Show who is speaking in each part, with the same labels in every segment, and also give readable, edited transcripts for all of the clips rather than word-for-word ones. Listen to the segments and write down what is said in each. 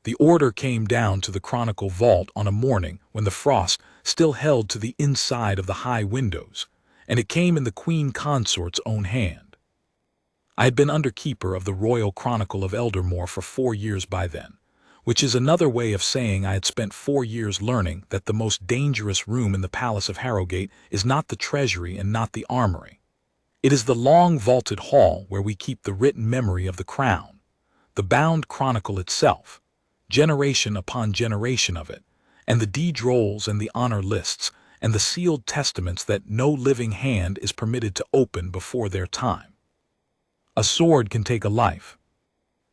Speaker 1: The order came down to the Chronicle Vault on a morning when the frost still held to the inside of the high windows, and it came in the Queen Consort's own hand. I had been underkeeper of the Royal Chronicle of Eldermoor for 4 years by then, which is another way of saying I had spent 4 years learning that the most dangerous room in the Palace of Harrowgate is not the treasury and not the armory. It is the long vaulted hall where we keep the written memory of the crown, the bound chronicle itself, generation upon generation of it, and the deed rolls and the honor lists, and the sealed testaments that no living hand is permitted to open before their time. A sword can take a life.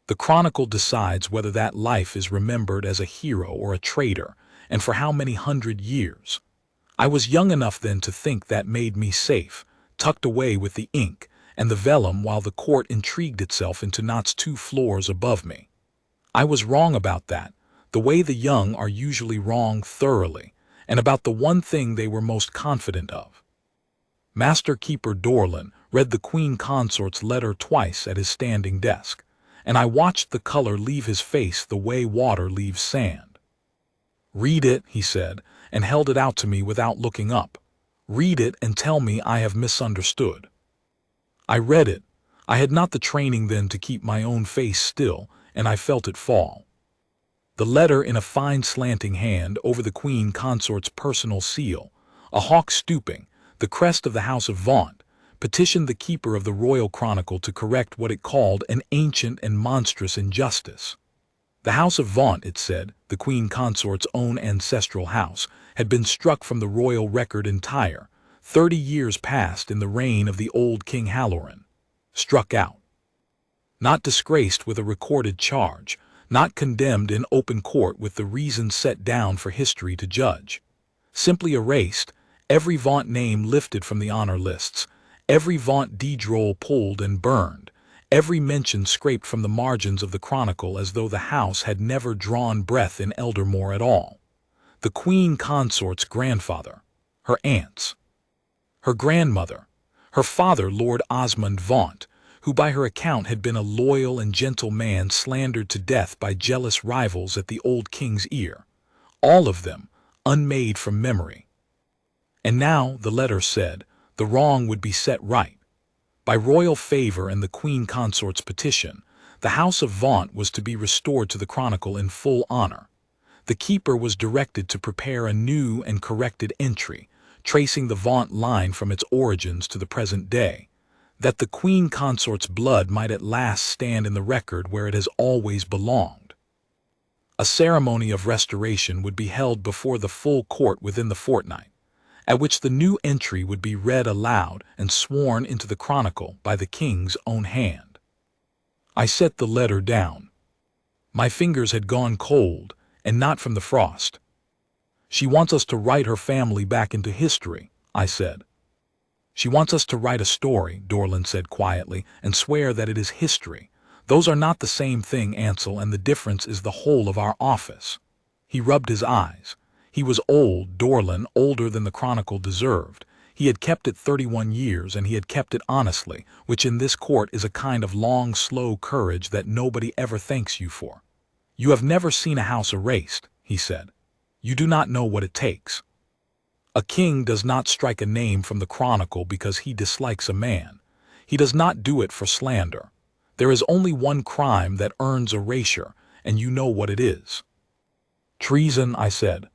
Speaker 1: The chronicle decides whether that life is remembered as a hero or a traitor, and for how many 100 years. I was young enough then to think that made me safe, tucked away with the ink and the vellum while the court intrigued itself into knots 2 floors above me. I was wrong about that, the way the young are usually wrong thoroughly, and about the one thing they were most confident of. Master Keeper Dorlin read the Queen Consort's letter twice at his standing desk, and I watched the color leave his face the way water leaves sand. "Read it," he said, and held it out to me without looking up. "Read it and tell me I have misunderstood." I read it. I had not the training then to keep my own face still, and I felt it fall. The letter in a fine slanting hand over the Queen Consort's personal seal, a hawk stooping, the crest of the House of Vaunt, petitioned the keeper of the Royal Chronicle to correct what it called an ancient and monstrous injustice. The House of Vaunt, it said, the Queen Consort's own ancestral house, had been struck from the royal record entire, 30 years past in the reign of the old King Alaric. Struck out. Not disgraced with a recorded charge, not condemned in open court with the reasons set down for history to judge. Simply erased, every Vaunt name lifted from the honor lists, every Vaunt deed roll pulled and burned, every mention scraped from the margins of the chronicle as though the house had never drawn breath in Eldermoor at all. The Queen Consort's grandfather, her aunts, her grandmother, her father Lord Osmond Vaunt, who by her account had been a loyal and gentle man slandered to death by jealous rivals at the old king's ear, all of them unmade from memory. And now, the letter said, the wrong would be set right. By royal favor and the Queen Consort's petition, the House of Vaunt was to be restored to the chronicle in full honor. The keeper was directed to prepare a new and corrected entry, tracing the Vaunt line from its origins to the present day, that the Queen Consort's blood might at last stand in the record where it has always belonged. A ceremony of restoration would be held before the full court within the fortnight, at which the new entry would be read aloud and sworn into the chronicle by the king's own hand. I set the letter down. My fingers had gone cold, and not from the frost. "She wants us to write her family back into history," I said. "She wants us to write a story," Dorlin said quietly, "and swear that it is history. Those are not the same thing, Ansel, and the difference is the whole of our office." He rubbed his eyes. He was old, Dorlin, older than the chronicle deserved. He had kept it 31 years, and he had kept it honestly, which in this court is a kind of long, slow courage that nobody ever thanks you for. "You have never seen a house erased," he said. "You do not know what it takes. A king does not strike a name from the chronicle because he dislikes a man. He does not do it for slander. There is only one crime that earns erasure, and you know what it is." "Treason," I said.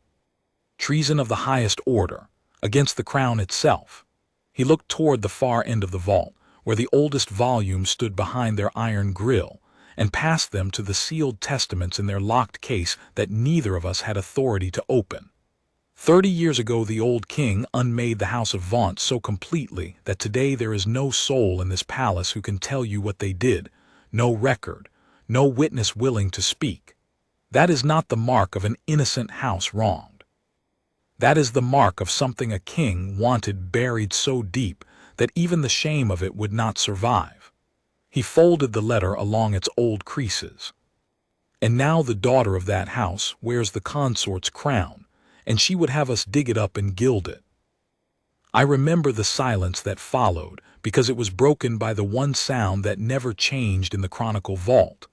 Speaker 1: "Treason of the highest order, against the crown itself." He looked toward the far end of the vault, where the oldest volumes stood behind their iron grill, and passed them to the sealed testaments in their locked case that neither of us had authority to open. 30 years ago the old king unmade the House of Vaunt so completely that today there is no soul in this palace who can tell you what they did, no record, no witness willing to speak. That is not the mark of an innocent house wronged. That is the mark of something a king wanted buried so deep that even the shame of it would not survive. He folded the letter along its old creases. "And now the daughter of that house wears the consort's crown, and she would have us dig it up and gild it." I remember the silence that followed because it was broken by the one sound that never changed in the Chronicle Vault,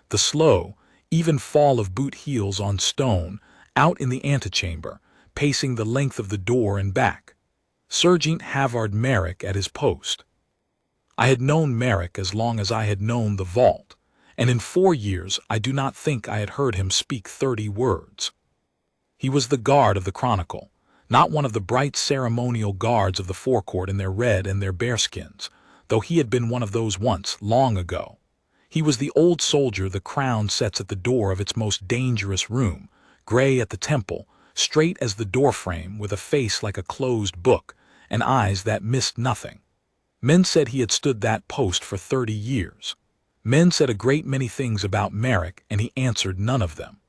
Speaker 1: the slow, even fall of boot heels on stone, out in the antechamber, pacing the length of the door and back. Serjeant Halvard Merrick at his post. I had known Merrick as long as I had known the vault, and in 4 years I do not think I had heard him speak 30 words. He was the guard of the Chronicle, not one of the bright ceremonial guards of the forecourt in their red and their bearskins, though he had been one of those once, long ago. He was the old soldier the crown sets at the door of its most dangerous room, gray at the temple, straight as the doorframe, with a face like a closed book, and eyes that missed nothing. Men said he had stood that post for 30 years. Men said a great many things about Merrick, and he answered none of them.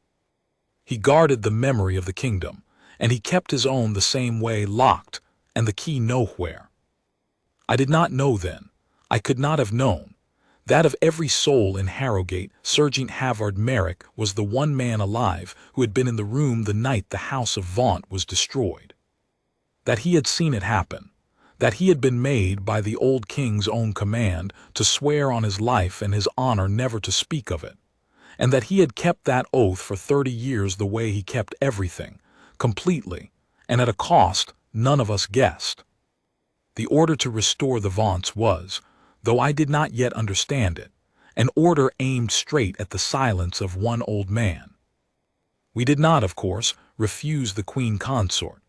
Speaker 1: He guarded the memory of the kingdom, and he kept his own the same way, locked, and the key nowhere. I did not know then, I could not have known, that of every soul in Harrogate, Serjeant Halvard Merrick was the one man alive who had been in the room the night the House of Vaunt was destroyed. That he had seen it happen, that he had been made by the old king's own command to swear on his life and his honor never to speak of it, and that he had kept that oath for 30 years the way he kept everything, completely, and at a cost none of us guessed. The order to restore the vaults was, though I did not yet understand it, an order aimed straight at the silence of one old man. We did not, of course, refuse the Queen Consort.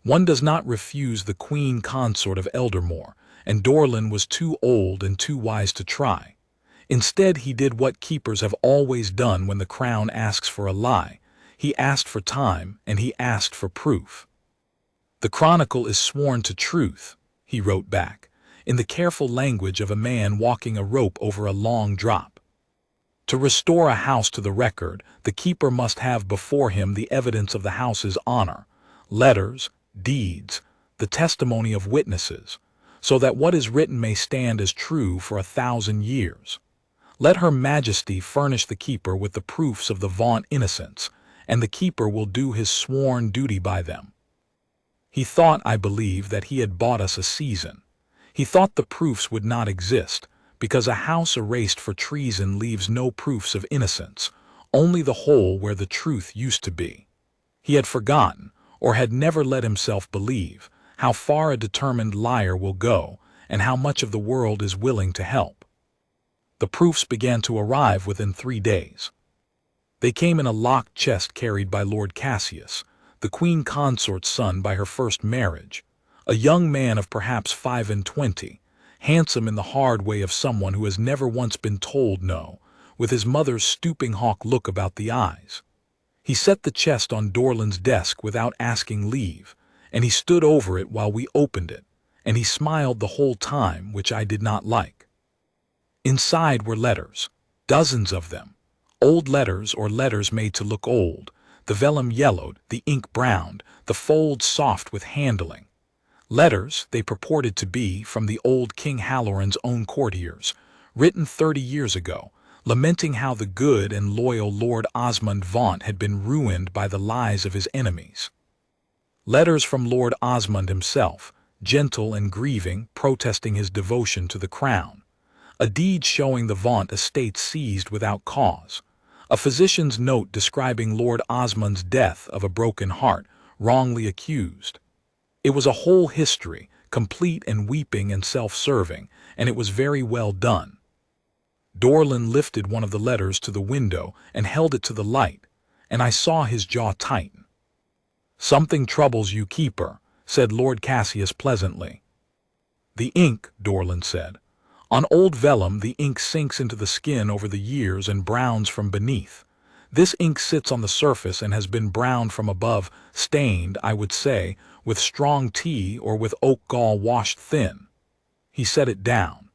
Speaker 1: One does not refuse the Queen Consort of Eldermoor, and Dorlin was too old and too wise to try. Instead, he did what keepers have always done when the crown asks for a lie. He asked for time, and he asked for proof. "The Chronicle is sworn to truth," he wrote back, in the careful language of a man walking a rope over a long drop. To restore a house to the record, the keeper must have before him the evidence of the house's honor, letters, deeds, the testimony of witnesses, so that what is written may stand as true for 1,000 years. Let Her Majesty furnish the keeper with the proofs of the Vaunt innocence, and the keeper will do his sworn duty by them. He thought, I believe, that he had bought us a season. He thought the proofs would not exist, because a house erased for treason leaves no proofs of innocence, only the hole where the truth used to be. He had forgotten, or had never let himself believe, how far a determined liar will go, and how much of the world is willing to help. The proofs began to arrive within 3 days. They came in a locked chest carried by Lord Cassius, the Queen Consort's son by her first marriage, a young man of perhaps 25, handsome in the hard way of someone who has never once been told no, with his mother's stooping hawk look about the eyes. He set the chest on Dorlin's desk without asking leave, and he stood over it while we opened it, and he smiled the whole time, which I did not like. Inside were letters, dozens of them, old letters or letters made to look old, the vellum yellowed, the ink browned, the folds soft with handling. Letters, they purported to be, from the old King Halloran's own courtiers, written 30 years ago, lamenting how the good and loyal Lord Osmond Vaunt had been ruined by the lies of his enemies. Letters from Lord Osmond himself, gentle and grieving, protesting his devotion to the crown. A deed showing the Vaunt estate seized without cause. A physician's note describing Lord Osmond's death of a broken heart, wrongly accused. It was a whole history, complete and weeping and self-serving, and it was very well done. Dorlin lifted one of the letters to the window and held it to the light, and I saw his jaw tighten. "Something troubles you, keeper," said Lord Cassius pleasantly. "The ink," Dorlin said. "On old vellum the ink sinks into the skin over the years and browns from beneath. This ink sits on the surface and has been browned from above, stained, I would say, with strong tea or with oak gall washed thin." He set it down.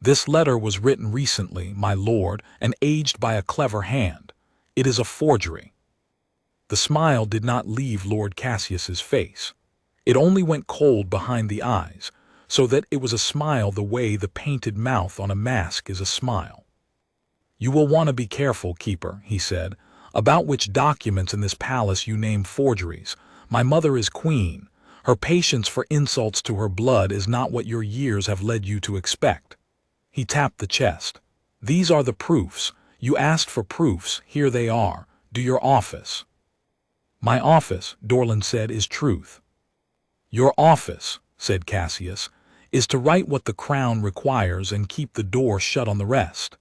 Speaker 1: "This letter was written recently, my lord, and aged by a clever hand. It is a forgery." The smile did not leave Lord Cassius's face. It only went cold behind the eyes, so that it was a smile the way the painted mouth on a mask is a smile. "You will want to be careful, keeper," he said, "about which documents in this palace you name forgeries. My mother is queen. Her patience for insults to her blood is not what your years have led you to expect." He tapped the chest. "These are the proofs. You asked for proofs, here they are. Do your office. My office, Dorland said, is truth. Your office, said Cassius, is to write what the crown requires and keep the door shut on the rest.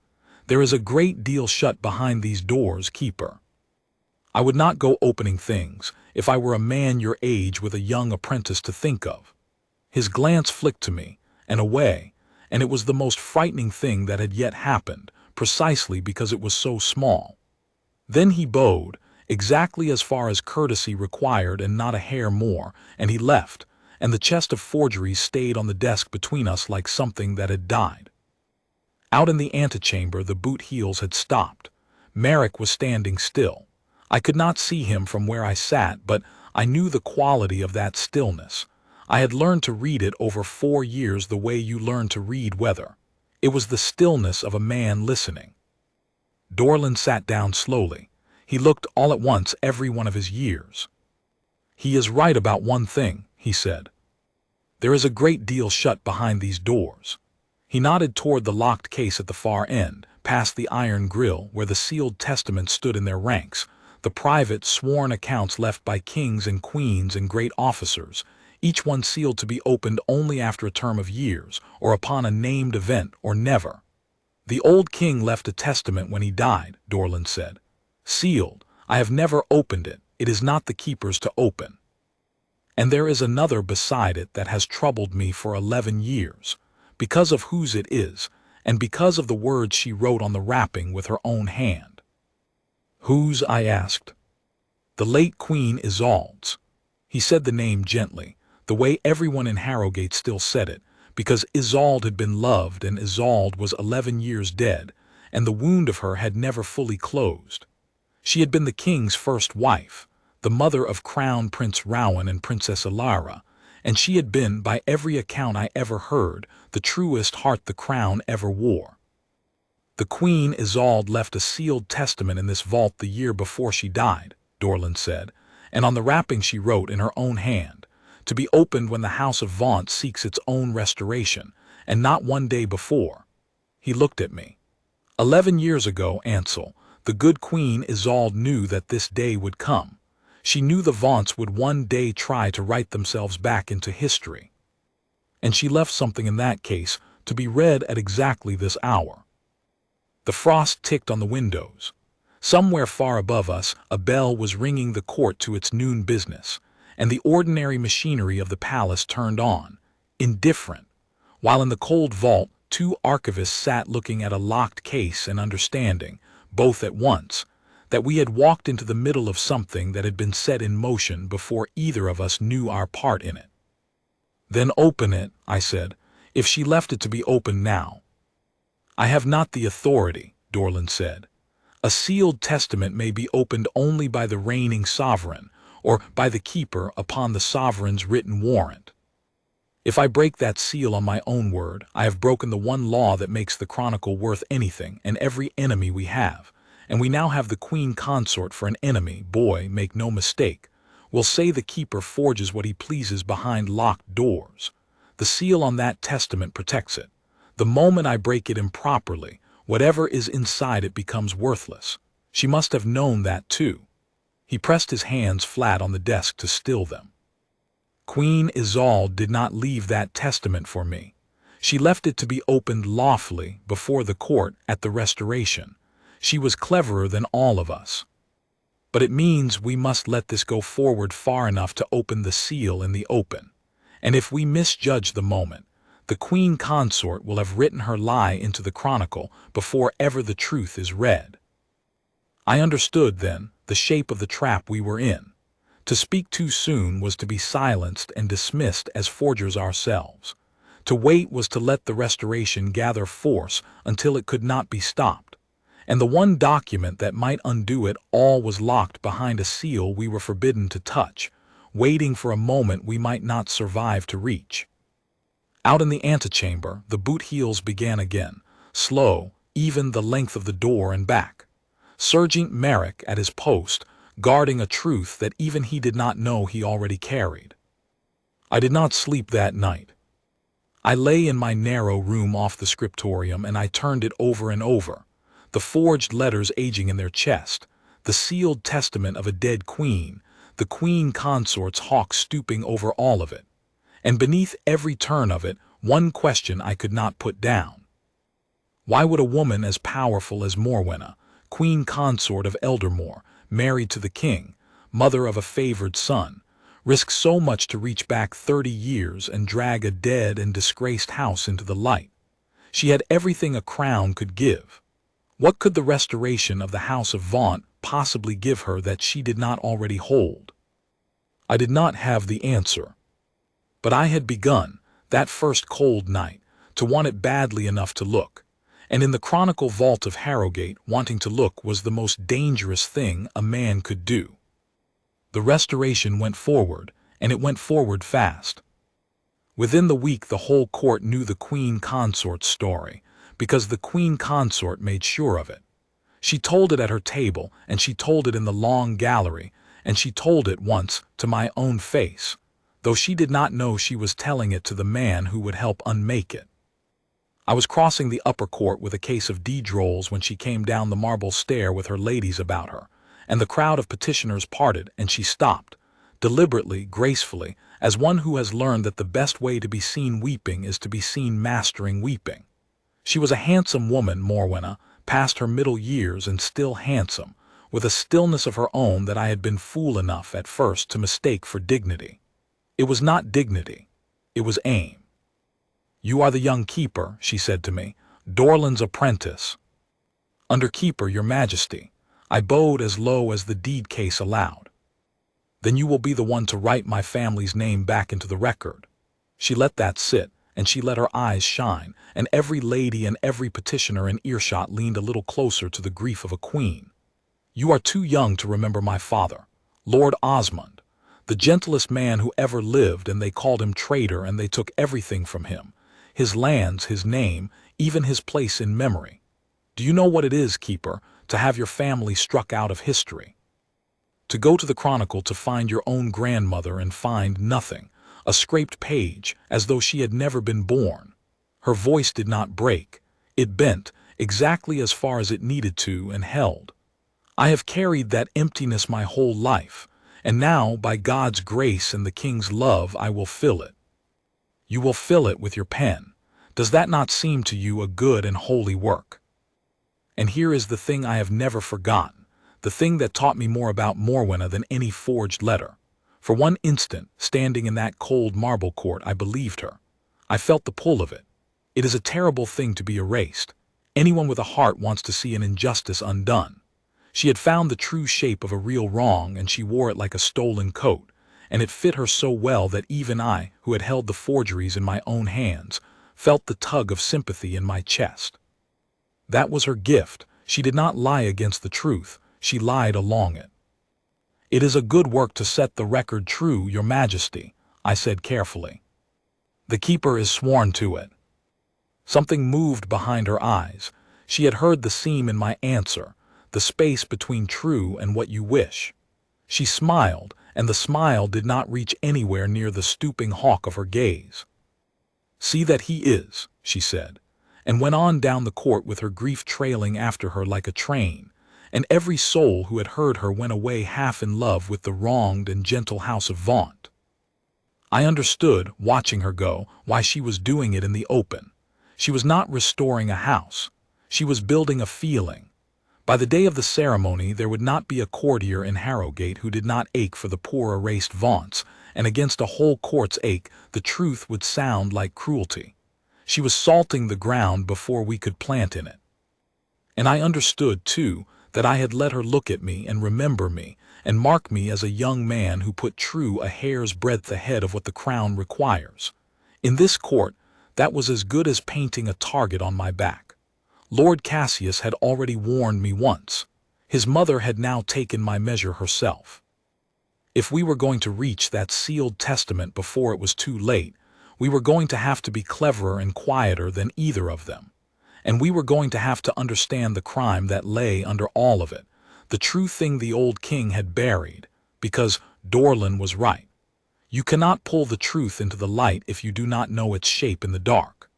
Speaker 1: There is a great deal shut behind these doors, keeper. I would not go opening things, if I were a man your age with a young apprentice to think of. His glance flicked to me, and away, and it was the most frightening thing that had yet happened, precisely because it was so small. Then he bowed, exactly as far as courtesy required and not a hair more, and he left, and the chest of forgeries stayed on the desk between us like something that had died. Out in the antechamber the boot heels had stopped. Merrick was standing still. I could not see him from where I sat, but I knew the quality of that stillness. I had learned to read it over 4 years the way you learn to read weather. It was the stillness of a man listening. Dorland sat down slowly. He looked all at once every one of his years. He is right about one thing, he said. There is a great deal shut behind these doors. He nodded toward the locked case at the far end, past the iron grill where the sealed testaments stood in their ranks, the private, sworn accounts left by kings and queens and great officers, each one sealed to be opened only after a term of years, or upon a named event, or never. The old king left a testament when he died, Dorland said. Sealed. I have never opened it. It is not the keeper's to open. And there is another beside it that has troubled me for 11 years, because of whose it is, and because of the words she wrote on the wrapping with her own hand. Whose? I asked. The late Queen Isolde's. He said the name gently, the way everyone in Harrogate still said it, because Isolde had been loved and Isolde was 11 years dead, and the wound of her had never fully closed. She had been the king's first wife, the mother of Crown Prince Rowan and Princess Alara, and she had been, by every account I ever heard, the truest heart the crown ever wore. The Queen Isolde left a sealed testament in this vault the year before she died, Dorland said, and on the wrapping she wrote in her own hand, to be opened when the House of Vaunt seeks its own restoration, and not one day before. He looked at me. 11 years ago, Ansel, the good Queen Isolde knew that this day would come. She knew the Vaunts would one day try to write themselves back into history. And she left something in that case to be read at exactly this hour. The frost ticked on the windows. Somewhere far above us, a bell was ringing the court to its noon business, and the ordinary machinery of the palace turned on, indifferent, while in the cold vault 2 archivists sat looking at a locked case and understanding, both at once, that we had walked into the middle of something that had been set in motion before either of us knew our part in it. Then open it, I said, if she left it to be opened now. I have not the authority, Dorland said. A sealed testament may be opened only by the reigning sovereign, or by the keeper upon the sovereign's written warrant. If I break that seal on my own word, I have broken the one law that makes the Chronicle worth anything and every enemy we have, and we now have the Queen Consort for an enemy. Boy, make no mistake. We'll say the keeper forges what he pleases behind locked doors. The seal on that testament protects it. The moment I break it improperly, whatever is inside it becomes worthless. She must have known that too. He pressed his hands flat on the desk to still them. Queen Isolde did not leave that testament for me. She left it to be opened lawfully before the court at the Restoration. She was cleverer than all of us. But it means we must let this go forward far enough to open the seal in the open. And if we misjudge the moment, the Queen Consort will have written her lie into the Chronicle before ever the truth is read. I understood, then, the shape of the trap we were in. To speak too soon was to be silenced and dismissed as forgers ourselves. To wait was to let the Restoration gather force until it could not be stopped. And the one document that might undo it all was locked behind a seal we were forbidden to touch, waiting for a moment we might not survive to reach. Out in the antechamber, the boot heels began again, slow, even the length of the door and back. Serjeant Merrick at his post, guarding a truth that even he did not know he already carried. I did not sleep that night. I lay in my narrow room off the scriptorium and I turned it over and over. the forged letters aging in their chest, the sealed testament of a dead queen, the Queen Consort's hawk stooping over all of it. And beneath every turn of it, one question I could not put down. Why would a woman as powerful as Morwenna, Queen Consort of Eldermoor, married to the king, mother of a favored son, risk so much to reach back 30 years and drag a dead and disgraced house into the light? She had everything a crown could give. What could the restoration of the House of Vaunt possibly give her that she did not already hold? I did not have the answer. But I had begun, that first cold night, to want it badly enough to look. And in the Chronicle Vault of Harrogate, wanting to look was the most dangerous thing a man could do. The restoration went forward, and it went forward fast. Within the week the whole court knew the Queen Consort's story, because the Queen Consort made sure of it. She told it at her table, and she told it in the long gallery, and she told it once to my own face, though she did not know she was telling it to the man who would help unmake it. I was crossing the upper court with a case of D-drolls when she came down the marble stair with her ladies about her, and the crowd of petitioners parted, and she stopped, deliberately, gracefully, as one who has learned that the best way to be seen weeping is to be seen mastering weeping. She was a handsome woman, Morwenna, past her middle years and still handsome, with a stillness of her own that I had been fool enough at first to mistake for dignity. It was not dignity, it was aim. "You are the young keeper," she said to me, "Dorland's apprentice." "Under keeper, your majesty." I bowed as low as the deed case allowed. "Then you will be the one to write my family's name back into the record." She let that sit, and she let her eyes shine, and every lady and every petitioner in earshot leaned a little closer to the grief of a queen. "You are too young to remember my father, Lord Osmond, the gentlest man who ever lived, and they called him traitor, and they took everything from him, his lands, his name, even his place in memory. Do you know what it is, keeper, to have your family struck out of history? To go to the Chronicle to find your own grandmother and find nothing, a scraped page, as though she had never been born. Her voice did not break. It bent, exactly as far as it needed to, and held. I have carried that emptiness my whole life, and now, by God's grace and the king's love, I will fill it. You will fill it with your pen. Does that not seem to you a good and holy work? And here is the thing I have never forgotten, the thing that taught me more about Morwenna than any forged letter. For one instant, standing in that cold marble court, I believed her. I felt the pull of it. It is a terrible thing to be erased. Anyone with a heart wants to see an injustice undone. She had found the true shape of a real wrong, and she wore it like a stolen coat, and it fit her so well that even I, who had held the forgeries in my own hands, felt the tug of sympathy in my chest. That was her gift. She did not lie against the truth, she lied along it. "It is a good work to set the record true, your majesty," I said carefully. "The keeper is sworn to it." Something moved behind her eyes. She had heard the seam in my answer, the space between true and what you wish. She smiled, and the smile did not reach anywhere near the stooping hawk of her gaze. "See that he is," she said, and went on down the court with her grief trailing after her like a train, and every soul who had heard her went away half in love with the wronged and gentle House of Vaunt. I understood, watching her go, why she was doing it in the open. She was not restoring a house. She was building a feeling. By the day of the ceremony there would not be a courtier in Harrogate who did not ache for the poor erased vaunts, and against a whole court's ache the truth would sound like cruelty. She was salting the ground before we could plant in it. And I understood, too, that I had let her look at me and remember me, and mark me as a young man who put true a hair's breadth ahead of what the crown requires. In this court, that was as good as painting a target on my back. Lord Cassius had already warned me once. His mother had now taken my measure herself. If we were going to reach that sealed testament before it was too late, we were going to have to be cleverer and quieter than either of them. And we were going to have to understand the crime that lay under all of it, the true thing the old king had buried, because Dorland was right. You cannot pull the truth into the light if you do not know its shape in the dark.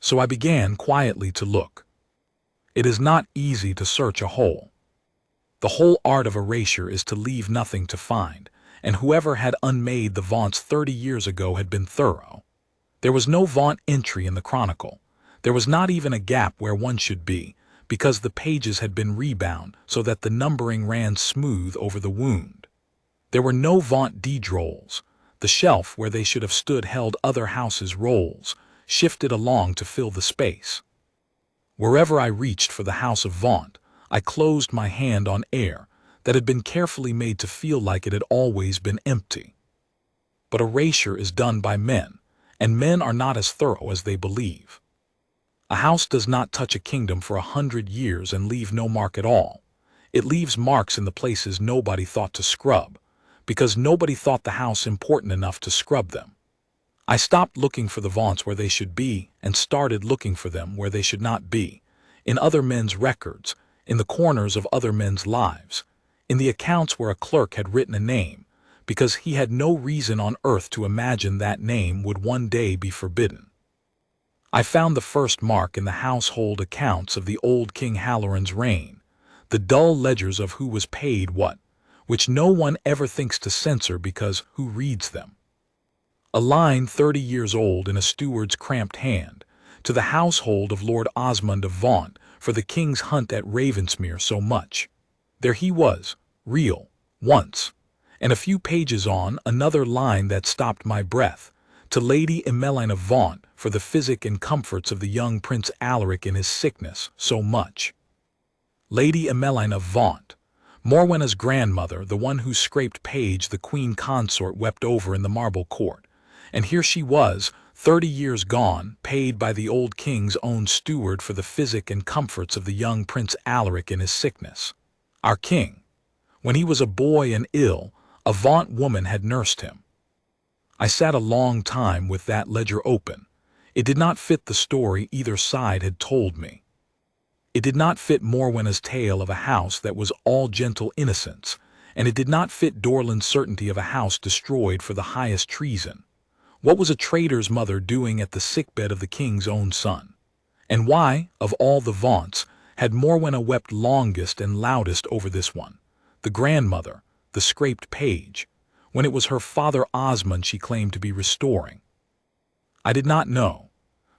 Speaker 1: So I began quietly to look. It is not easy to search a hole. The whole art of erasure is to leave nothing to find, and whoever had unmade the vaults 30 years ago had been thorough. There was no Vaunt entry in the Chronicle. There was not even a gap where one should be, because the pages had been rebound so that the numbering ran smooth over the wound. There were no Vaunt deed rolls. The shelf where they should have stood held other houses' rolls, shifted along to fill the space. Wherever I reached for the House of Vaunt, I closed my hand on air that had been carefully made to feel like it had always been empty. But erasure is done by men, and men are not as thorough as they believe. A house does not touch a kingdom for 100 years and leave no mark at all. It leaves marks in the places nobody thought to scrub, because nobody thought the house important enough to scrub them. I stopped looking for the vaults where they should be and started looking for them where they should not be, in other men's records, in the corners of other men's lives, in the accounts where a clerk had written a name, because he had no reason on earth to imagine that name would one day be forbidden. I found the first mark in the household accounts of the old King Halloran's reign, the dull ledgers of who was paid what, which no one ever thinks to censor because who reads them? A line 30 years old in a steward's cramped hand, to the household of Lord Osmond of Vaunt for the king's hunt at Ravensmere so much. There he was, real, once. And a few pages on, another line that stopped my breath, to Lady Emmeline of Vaunt for the physic and comforts of the young Prince Alaric in his sickness so much. Lady Emmeline of Vaunt, Morwenna's grandmother, the one whose scraped page the Queen Consort wept over in the marble court. And here she was, 30 years gone, paid by the old king's own steward for the physic and comforts of the young Prince Alaric in his sickness. Our king. When he was a boy and ill, a Vaunt woman had nursed him. I sat a long time with that ledger open. It did not fit the story either side had told me. It did not fit Morwenna's tale of a house that was all gentle innocence, and it did not fit Dorland's certainty of a house destroyed for the highest treason. What was a traitor's mother doing at the sickbed of the king's own son? And why, of all the vaunts, had Morwenna wept longest and loudest over this one, the grandmother, the scraped page, when it was her father Osmond she claimed to be restoring? I did not know,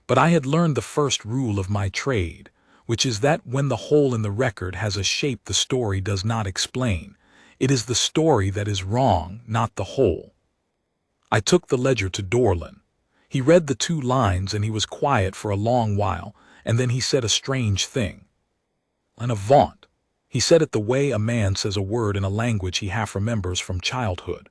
Speaker 1: but I had learned the first rule of my trade, which is that when the hole in the record has a shape the story does not explain, it is the story that is wrong, not the whole. I took the ledger to Dorland. He read the 2 lines and he was quiet for a long while, and then he said a strange thing. "And a vaunt," he said it the way a man says a word in a language he half remembers from childhood.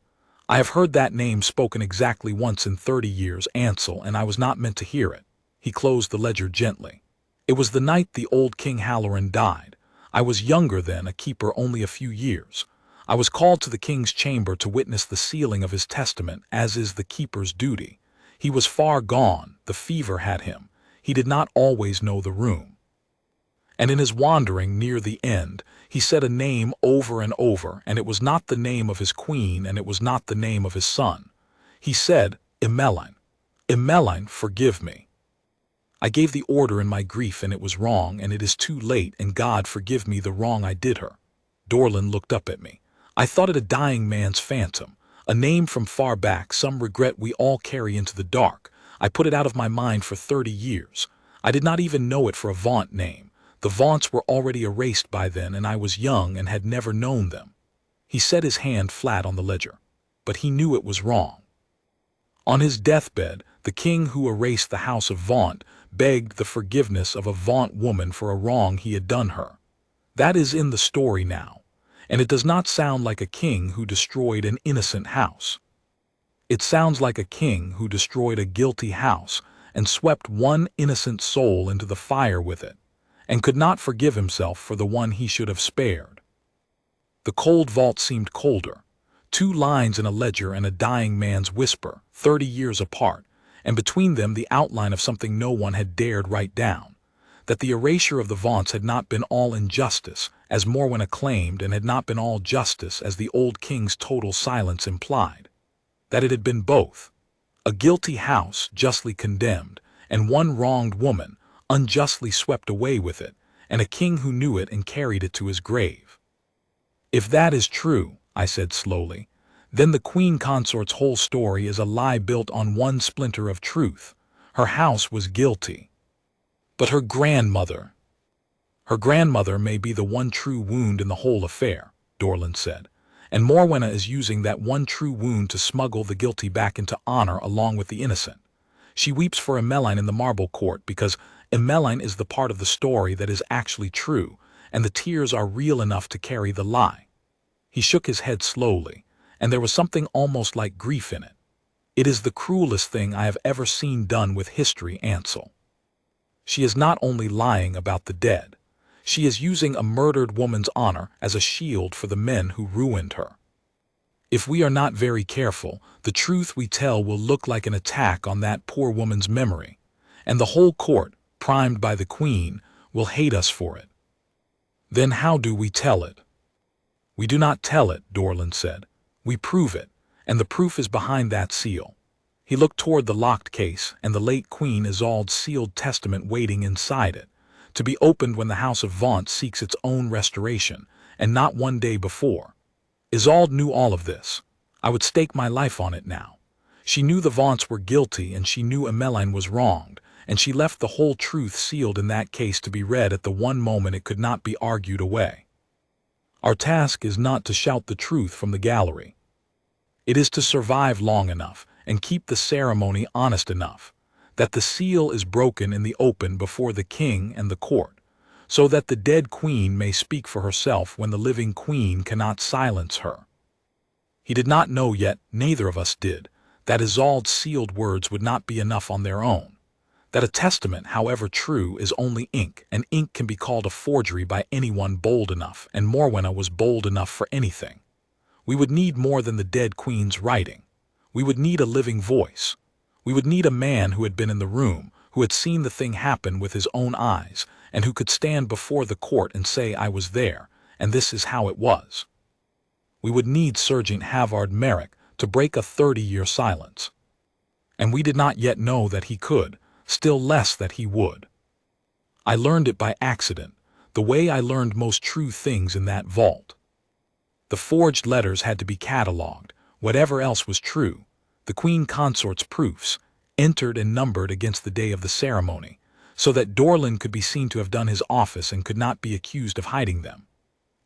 Speaker 1: I have heard that name spoken exactly once in 30 years, Ansel, and I was not meant to hear it. He closed the ledger gently. It was the night the old King Halloran died. I was younger then, a keeper only a few years. I was called to the king's chamber to witness the sealing of his testament, as is the keeper's duty. He was far gone, the fever had him. He did not always know the room. And in his wandering near the end, he said a name over and over, and it was not the name of his queen, and it was not the name of his son. He said, "Emmeline, Emmeline, forgive me." I gave the order in my grief, and it was wrong, and it is too late, and God forgive me the wrong I did her. Dorland looked up at me. I thought it a dying man's phantom, a name from far back, some regret we all carry into the dark. I put it out of my mind for 30 years. I did not even know it for a Vaunt name. The Vaunts were already erased by then, and I was young and had never known them. He set his hand flat on the ledger, but he knew it was wrong. On his deathbed, the king who erased the House of Vaunt begged the forgiveness of a Vaunt woman for a wrong he had done her. That is in the story now, and it does not sound like a king who destroyed an innocent house. It sounds like a king who destroyed a guilty house and swept one innocent soul into the fire with it, and could not forgive himself for the one he should have spared. The cold vault seemed colder. 2 lines in a ledger and a dying man's whisper, 30 years apart, and between them the outline of something no one had dared write down. That the erasure of the vaunts had not been all injustice, as Morwenna claimed, and had not been all justice, as the old king's total silence implied. That it had been both. A guilty house, justly condemned, and one wronged woman, unjustly swept away with it, and a king who knew it and carried it to his grave. If that is true, I said slowly, then the Queen Consort's whole story is a lie built on one splinter of truth. Her house was guilty. But her grandmother may be the one true wound in the whole affair, Dorland said, and Morwenna is using that one true wound to smuggle the guilty back into honor along with the innocent. She weeps for Emmeline in the marble court because Emmeline is the part of the story that is actually true, and the tears are real enough to carry the lie. He shook his head slowly, and there was something almost like grief in it. It is the cruelest thing I have ever seen done with history, Ansel. She is not only lying about the dead, she is using a murdered woman's honor as a shield for the men who ruined her. If we are not very careful, the truth we tell will look like an attack on that poor woman's memory, and the whole court, primed by the Queen, will hate us for it. Then how do we tell it? We do not tell it, Dorland said. We prove it, and the proof is behind that seal. He looked toward the locked case and the late Queen Isolde's sealed testament waiting inside it, to be opened when the House of Vaunt seeks its own restoration, and not one day before. Isolde knew all of this. I would stake my life on it now. She knew the Vaunts were guilty, and she knew Emmeline was wronged, and she left the whole truth sealed in that case to be read at the one moment it could not be argued away. Our task is not to shout the truth from the gallery. It is to survive long enough and keep the ceremony honest enough that the seal is broken in the open before the king and the court, so that the dead queen may speak for herself when the living queen cannot silence her. He did not know yet, neither of us did, that Isolde's sealed words would not be enough on their own, that a testament, however true, is only ink, and ink can be called a forgery by anyone bold enough, and Morwenna was bold enough for anything. We would need more than the dead queen's writing. We would need a living voice. We would need a man who had been in the room, who had seen the thing happen with his own eyes, and who could stand before the court and say, I was there, and this is how it was. We would need Serjeant Halvard Merrick to break a 30-year silence. And we did not yet know that he could, still less that he would. I learned it by accident, the way I learned most true things in that vault. The forged letters had to be catalogued, whatever else was true, the Queen Consort's proofs, entered and numbered against the day of the ceremony, so that Dorland could be seen to have done his office and could not be accused of hiding them.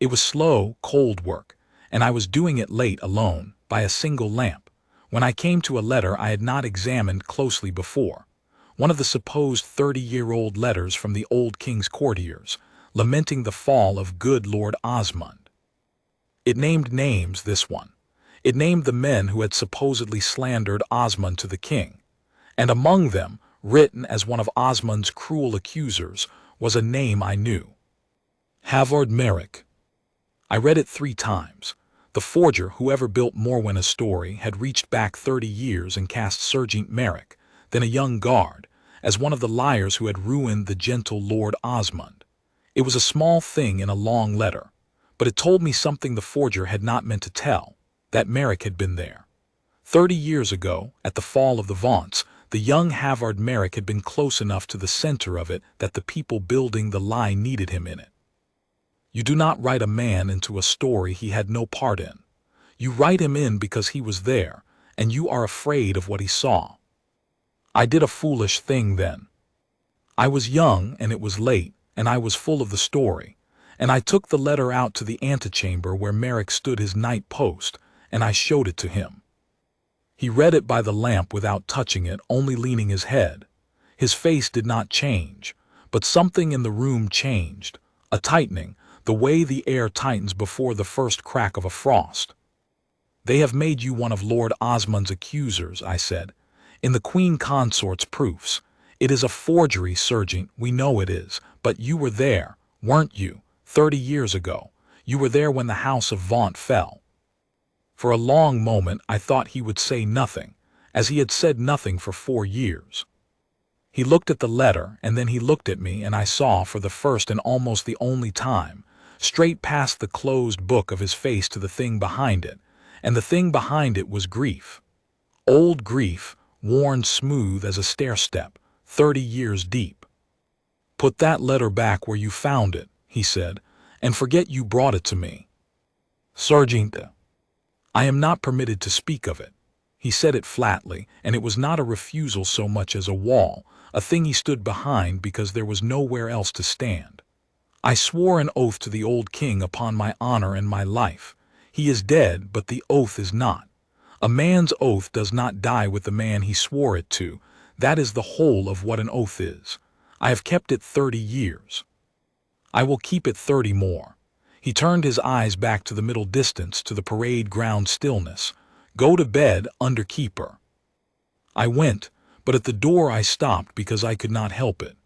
Speaker 1: It was slow, cold work, and I was doing it late alone, by a single lamp, when I came to a letter I had not examined closely before, one of the supposed 30-year-old letters from the old king's courtiers, lamenting the fall of good Lord Osmond. It named names, this one. It named the men who had supposedly slandered Osmond to the king, and among them, written as one of Osmond's cruel accusers, was a name I knew. Halvard Merrick. I read it 3 times. The forger, whoever built Morwenna's story, had reached back 30 years and cast Serjeant Merrick, then a young guard, as one of the liars who had ruined the gentle Lord Osmond. It was a small thing in a long letter, but it told me something the forger had not meant to tell, that Merrick had been there. 30 years ago, at the fall of the Vaunts, the young Halvard Merrick had been close enough to the center of it that the people building the lie needed him in it. You do not write a man into a story he had no part in. You write him in because he was there, and you are afraid of what he saw. I did a foolish thing then. I was young, and it was late, and I was full of the story, and I took the letter out to the antechamber where Merrick stood his night post, and I showed it to him. He read it by the lamp without touching it, only leaning his head. His face did not change, but something in the room changed, a tightening, the way the air tightens before the first crack of a frost. They have made you one of Lord Osmond's accusers, I said, in the Queen Consort's proofs. It is a forgery, Serjeant, we know it is, but you were there, weren't you, 30 years ago? You were there when the House of Vaunt fell. For a long moment I thought he would say nothing, as he had said nothing for 4 years. He looked at the letter, and then he looked at me, and I saw, for the first and almost the only time, straight past the closed book of his face to the thing behind it, and the thing behind it was grief. Old grief, worn smooth as a stair-step, 30 years deep. "Put that letter back where you found it," he said, "and forget you brought it to me." "Sergeant, I am not permitted to speak of it." He said it flatly, and it was not a refusal so much as a wall, a thing he stood behind because there was nowhere else to stand. I swore an oath to the old king upon my honor and my life. He is dead, but the oath is not. A man's oath does not die with the man he swore it to. That is the whole of what an oath is. I have kept it 30 years. I will keep it 30 more. He turned his eyes back to the middle distance, to the parade ground stillness. "Go to bed, underkeeper." I went, but at the door I stopped because I could not help it.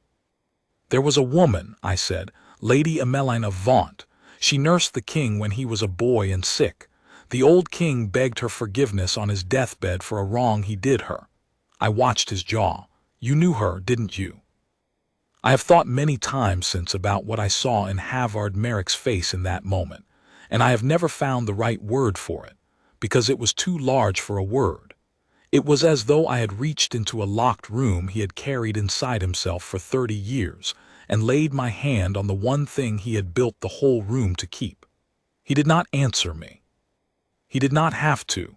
Speaker 1: "There was a woman," I said, "Lady Emmeline of Vaunt. She nursed the king when he was a boy and sick. The old king begged her forgiveness on his deathbed for a wrong he did her." I watched his jaw. "You knew her, didn't you?" I have thought many times since about what I saw in Halvard Merrick's face in that moment, and I have never found the right word for it, because it was too large for a word. It was as though I had reached into a locked room he had carried inside himself for 30 years, and laid my hand on the one thing he had built the whole room to keep. He did not answer me. He did not have to.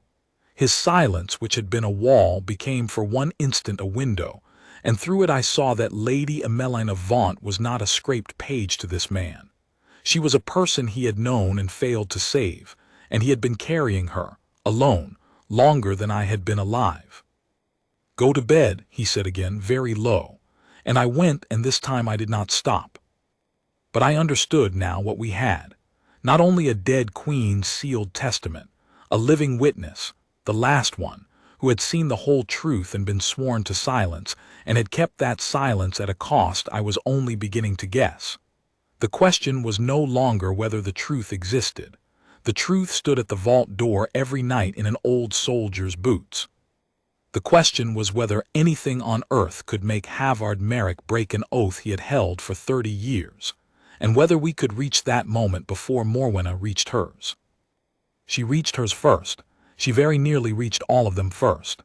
Speaker 1: His silence, which had been a wall, became for one instant a window, and through it I saw that Lady Emmeline of Vaunt was not a scraped page to this man. She was a person he had known and failed to save, and he had been carrying her, alone, longer than I had been alive. "Go to bed," he said again, very low, and I went, and this time I did not stop. But I understood now what we had. Not only a dead queen's sealed testament, a living witness, the last one, who had seen the whole truth and been sworn to silence, and had kept that silence at a cost I was only beginning to guess. The question was no longer whether the truth existed. The truth stood at the vault door every night in an old soldier's boots. The question was whether anything on earth could make Halvard Merrick break an oath he had held for 30 years, and whether we could reach that moment before Morwenna reached hers. She reached hers first. She very nearly reached all of them first.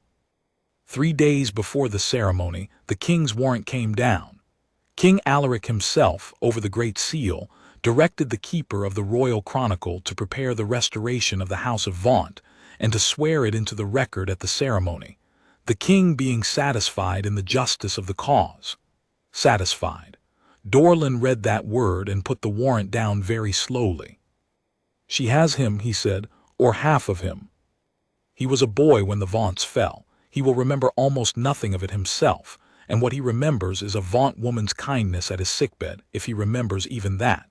Speaker 1: 3 days before the ceremony, the king's warrant came down. King Alaric himself, over the Great Seal, directed the keeper of the royal chronicle to prepare the restoration of the House of Vaunt and to swear it into the record at the ceremony, the king being satisfied in the justice of the cause. Satisfied. Dorlin read that word and put the warrant down very slowly. "She has him," he said, "or half of him. He was a boy when the Vaunts fell. He will remember almost nothing of it himself, and what he remembers is a Vaunt woman's kindness at his sickbed, if he remembers even that.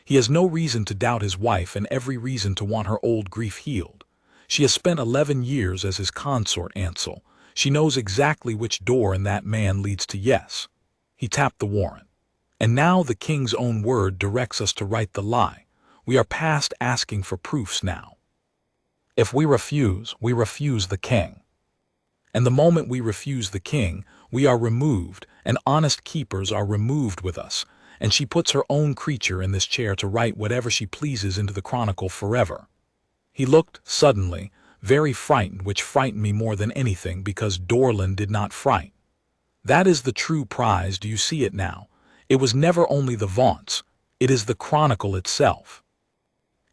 Speaker 1: He has no reason to doubt his wife and every reason to want her old grief healed. She has spent 11 years as his consort, Ansel. She knows exactly which door in that man leads to yes." He tapped the warrant. "And now the king's own word directs us to write the lie. We are past asking for proofs now. If we refuse the king. And the moment we refuse the king, we are removed, and honest keepers are removed with us, and she puts her own creature in this chair to write whatever she pleases into the chronicle forever." He looked, suddenly, very frightened, which frightened me more than anything, because Dorlin did not frighten. "That is the true prize, do you see it now? It was never only the Vaunts, it is the chronicle itself.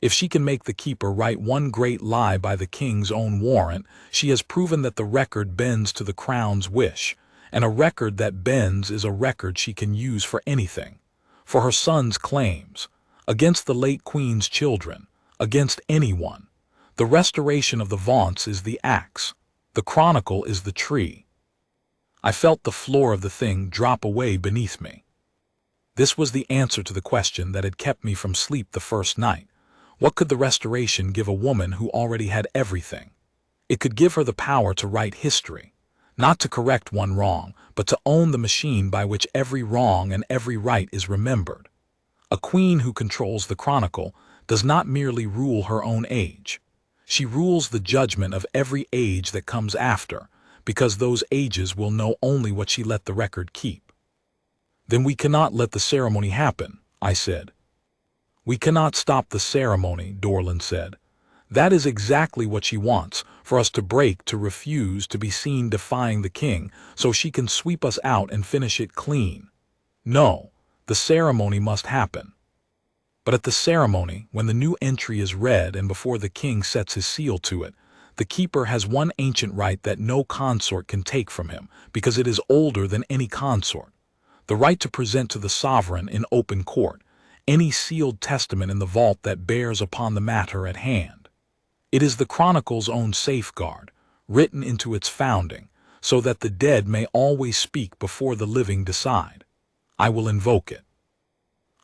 Speaker 1: If she can make the keeper write one great lie by the king's own warrant, she has proven that the record bends to the crown's wish, and a record that bends is a record she can use for anything. For her son's claims, against the late queen's children, against anyone. The restoration of the Vaunts is the axe. The chronicle is the tree." I felt the floor of the thing drop away beneath me. This was the answer to the question that had kept me from sleep the first night. What could the restoration give a woman who already had everything? It could give her the power to write history, not to correct one wrong, but to own the machine by which every wrong and every right is remembered. A queen who controls the chronicle does not merely rule her own age. She rules the judgment of every age that comes after, because those ages will know only what she let the record keep. "Then we cannot let the ceremony happen," I said. "We cannot stop the ceremony," Dorlin said. "That is exactly what she wants, for us to break, to refuse, to be seen defying the king, so she can sweep us out and finish it clean. No, The ceremony must happen. But at the ceremony, when the new entry is read and before the king sets his seal to it, the keeper has one ancient right that no consort can take from him, because it is older than any consort: the right to present to the sovereign in open court any sealed testament in the vault that bears upon the matter at hand. It is the Chronicle's own safeguard, written into its founding, so that the dead may always speak before the living decide. I will invoke it.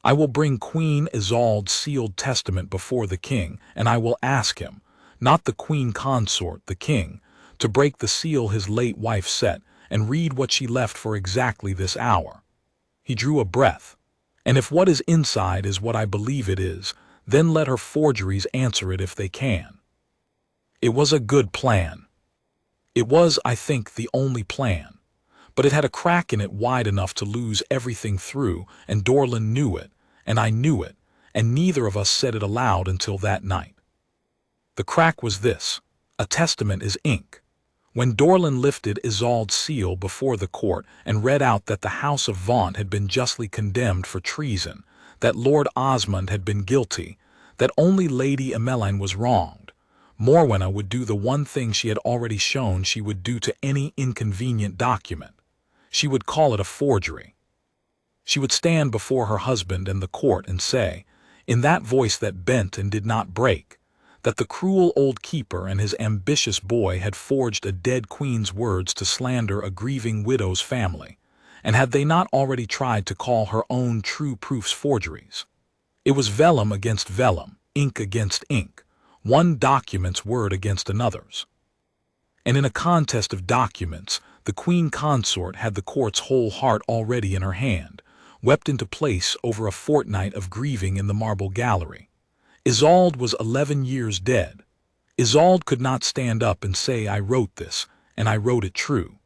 Speaker 1: I will bring Queen Isolde's sealed testament before the king, and I will ask him, not the Queen Consort, the king, to break the seal his late wife set, and read what she left for exactly this hour. He drew a breath. And if what is inside is what I believe it is, then let her forgeries answer it if they can. It was a good plan. It was, I think, the only plan. But it had a crack in it wide enough to lose everything through, and Dorlin knew it, and I knew it, and neither of us said it aloud until that night. The crack was this: a testament is ink. When Dorlin lifted Isolde's seal before the court and read out that the House of Vaunt had been justly condemned for treason, that Lord Osmond had been guilty, that only Lady Emmeline was wronged, Morwenna would do the one thing she had already shown she would do to any inconvenient document. She would call it a forgery. She would stand before her husband and the court and say, in that voice that bent and did not break, that the cruel old keeper and his ambitious boy had forged a dead queen's words to slander a grieving widow's family, and had they not already tried to call her own true proofs forgeries? It was vellum against vellum, ink against ink, one document's word against another's. And in a contest of documents, the Queen Consort had the court's whole heart already in her hand, wept into place over a fortnight of grieving in the marble gallery. Isolde was 11 years dead. Isolde could not stand up and say, I wrote this, and I wrote it true.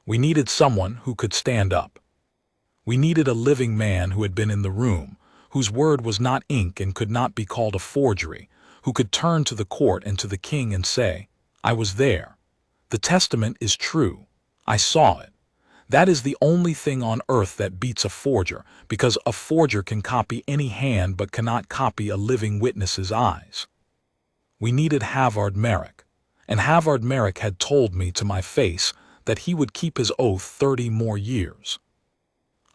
Speaker 1: We needed someone who could stand up. We needed a living man who had been in the room, whose word was not ink and could not be called a forgery, who could turn to the court and to the king and say, I was there. The testament is true. I saw it. That is the only thing on earth that beats a forger, because a forger can copy any hand but cannot copy a living witness's eyes. We needed Halvard Merrick, and Halvard Merrick had told me to my face that he would keep his oath 30 more years.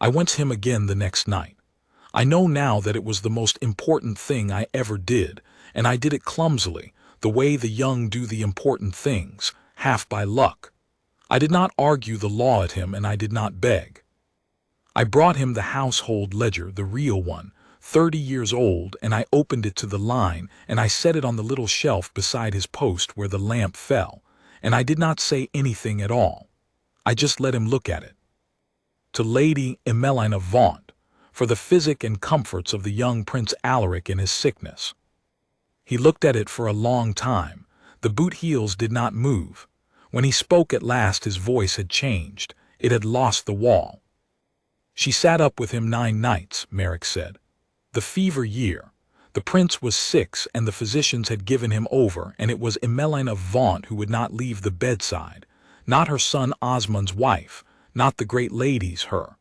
Speaker 1: I went to him again the next night. I know now that it was the most important thing I ever did, and I did it clumsily, the way the young do the important things, half by luck. I did not argue the law at him, and I did not beg. I brought him the household ledger, the real one, 30 years old, and I opened it to the line, and I set it on the little shelf beside his post where the lamp fell, and I did not say anything at all. I just let him look at it. To Lady Emmeline of Vaunt, for the physic and comforts of the young Prince Alaric in his sickness. He looked at it for a long time. The boot heels did not move. When he spoke at last, his voice had changed. It had lost the wall. She sat up with him 9 nights, Merrick said. The fever year. The prince was 6, and the physicians had given him over, and it was Emmeline of Vaunt who would not leave the bedside, not her son Osmond's wife, not the great ladies her.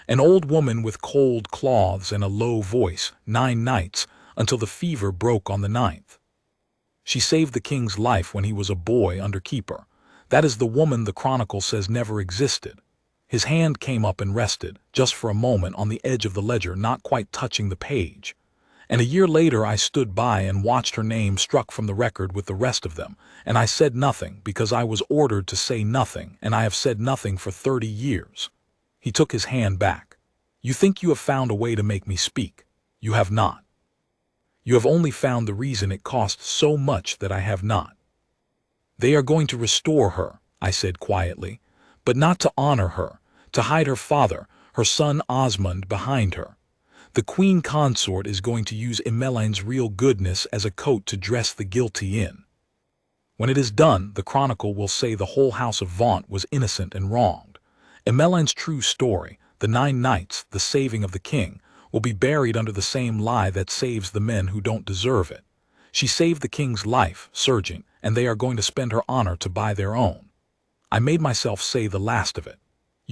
Speaker 1: An old woman with cold cloths and a low voice, 9 nights, until the fever broke on the 9th. She saved the king's life when he was a boy under keeper. That is the woman the Chronicle says never existed. His hand came up and rested, just for a moment, on the edge of the ledger, not quite touching the page. And a year later I stood by and watched her name struck from the record with the rest of them, and I said nothing, because I was ordered to say nothing, and I have said nothing for 30 years. He took his hand back. You think you have found a way to make me speak. You have not. You have only found the reason it costs so much that I have not. They are going to restore her, I said quietly, but not to honor her, to hide her father, her son Osmond, behind her. The Queen Consort is going to use Emmeline's real goodness as a coat to dress the guilty in. When it is done, the Chronicle will say the whole House of Vaunt was innocent and wronged. Emmeline's true story, the 9 nights, the saving of the king, will be buried under the same lie that saves the men who don't deserve it. She saved the king's life, Serjeant, and they are going to spend her honor to buy their own. I made myself say the last of it.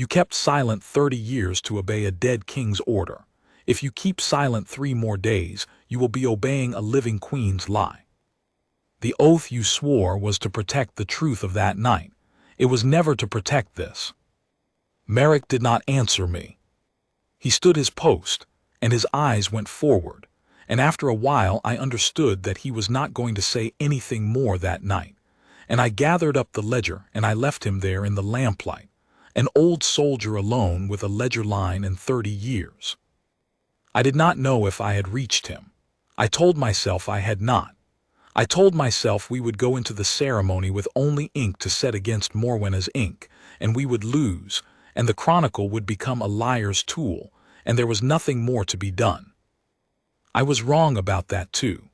Speaker 1: You kept silent 30 years to obey a dead king's order. If you keep silent 3 more days, you will be obeying a living queen's lie. The oath you swore was to protect the truth of that night. It was never to protect this." Merrick did not answer me. He stood his post, and his eyes went forward, and after a while I understood that he was not going to say anything more that night, and I gathered up the ledger and I left him there in the lamplight, an old soldier alone with a ledger line and 30 years. I did not know if I had reached him. I told myself I had not. I told myself we would go into the ceremony with only ink to set against Morwenna's ink, and we would lose, and the Chronicle would become a liar's tool, and there was nothing more to be done. I was wrong about that too,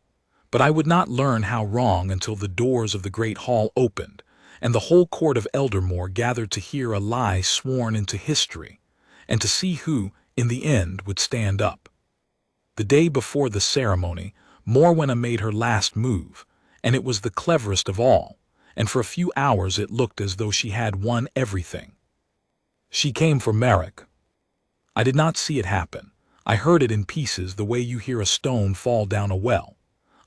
Speaker 1: but I would not learn how wrong until the doors of the great hall opened, and the whole court of Eldermoor gathered to hear a lie sworn into history, and to see who, in the end, would stand up. The day before the ceremony, Morwenna made her last move, and it was the cleverest of all, and for a few hours it looked as though she had won everything. She came for Merrick. I did not see it happen. I heard it in pieces the way you hear a stone fall down a well.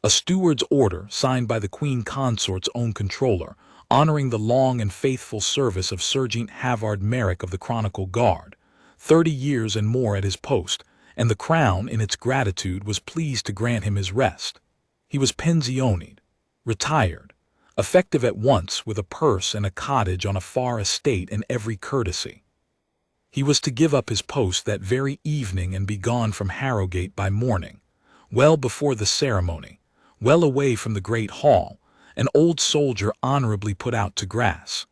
Speaker 1: A steward's order signed by the Queen Consort's own controller, honoring the long and faithful service of Serjeant Halvard Merrick of the Chronicle Guard, 30 years and more at his post, and the Crown, in its gratitude, was pleased to grant him his rest. He was pensioned, retired, effective at once with a purse and a cottage on a far estate and every courtesy. He was to give up his post that very evening and be gone from Harrowgate by morning, well before the ceremony, well away from the great hall, an old soldier honorably put out to grass.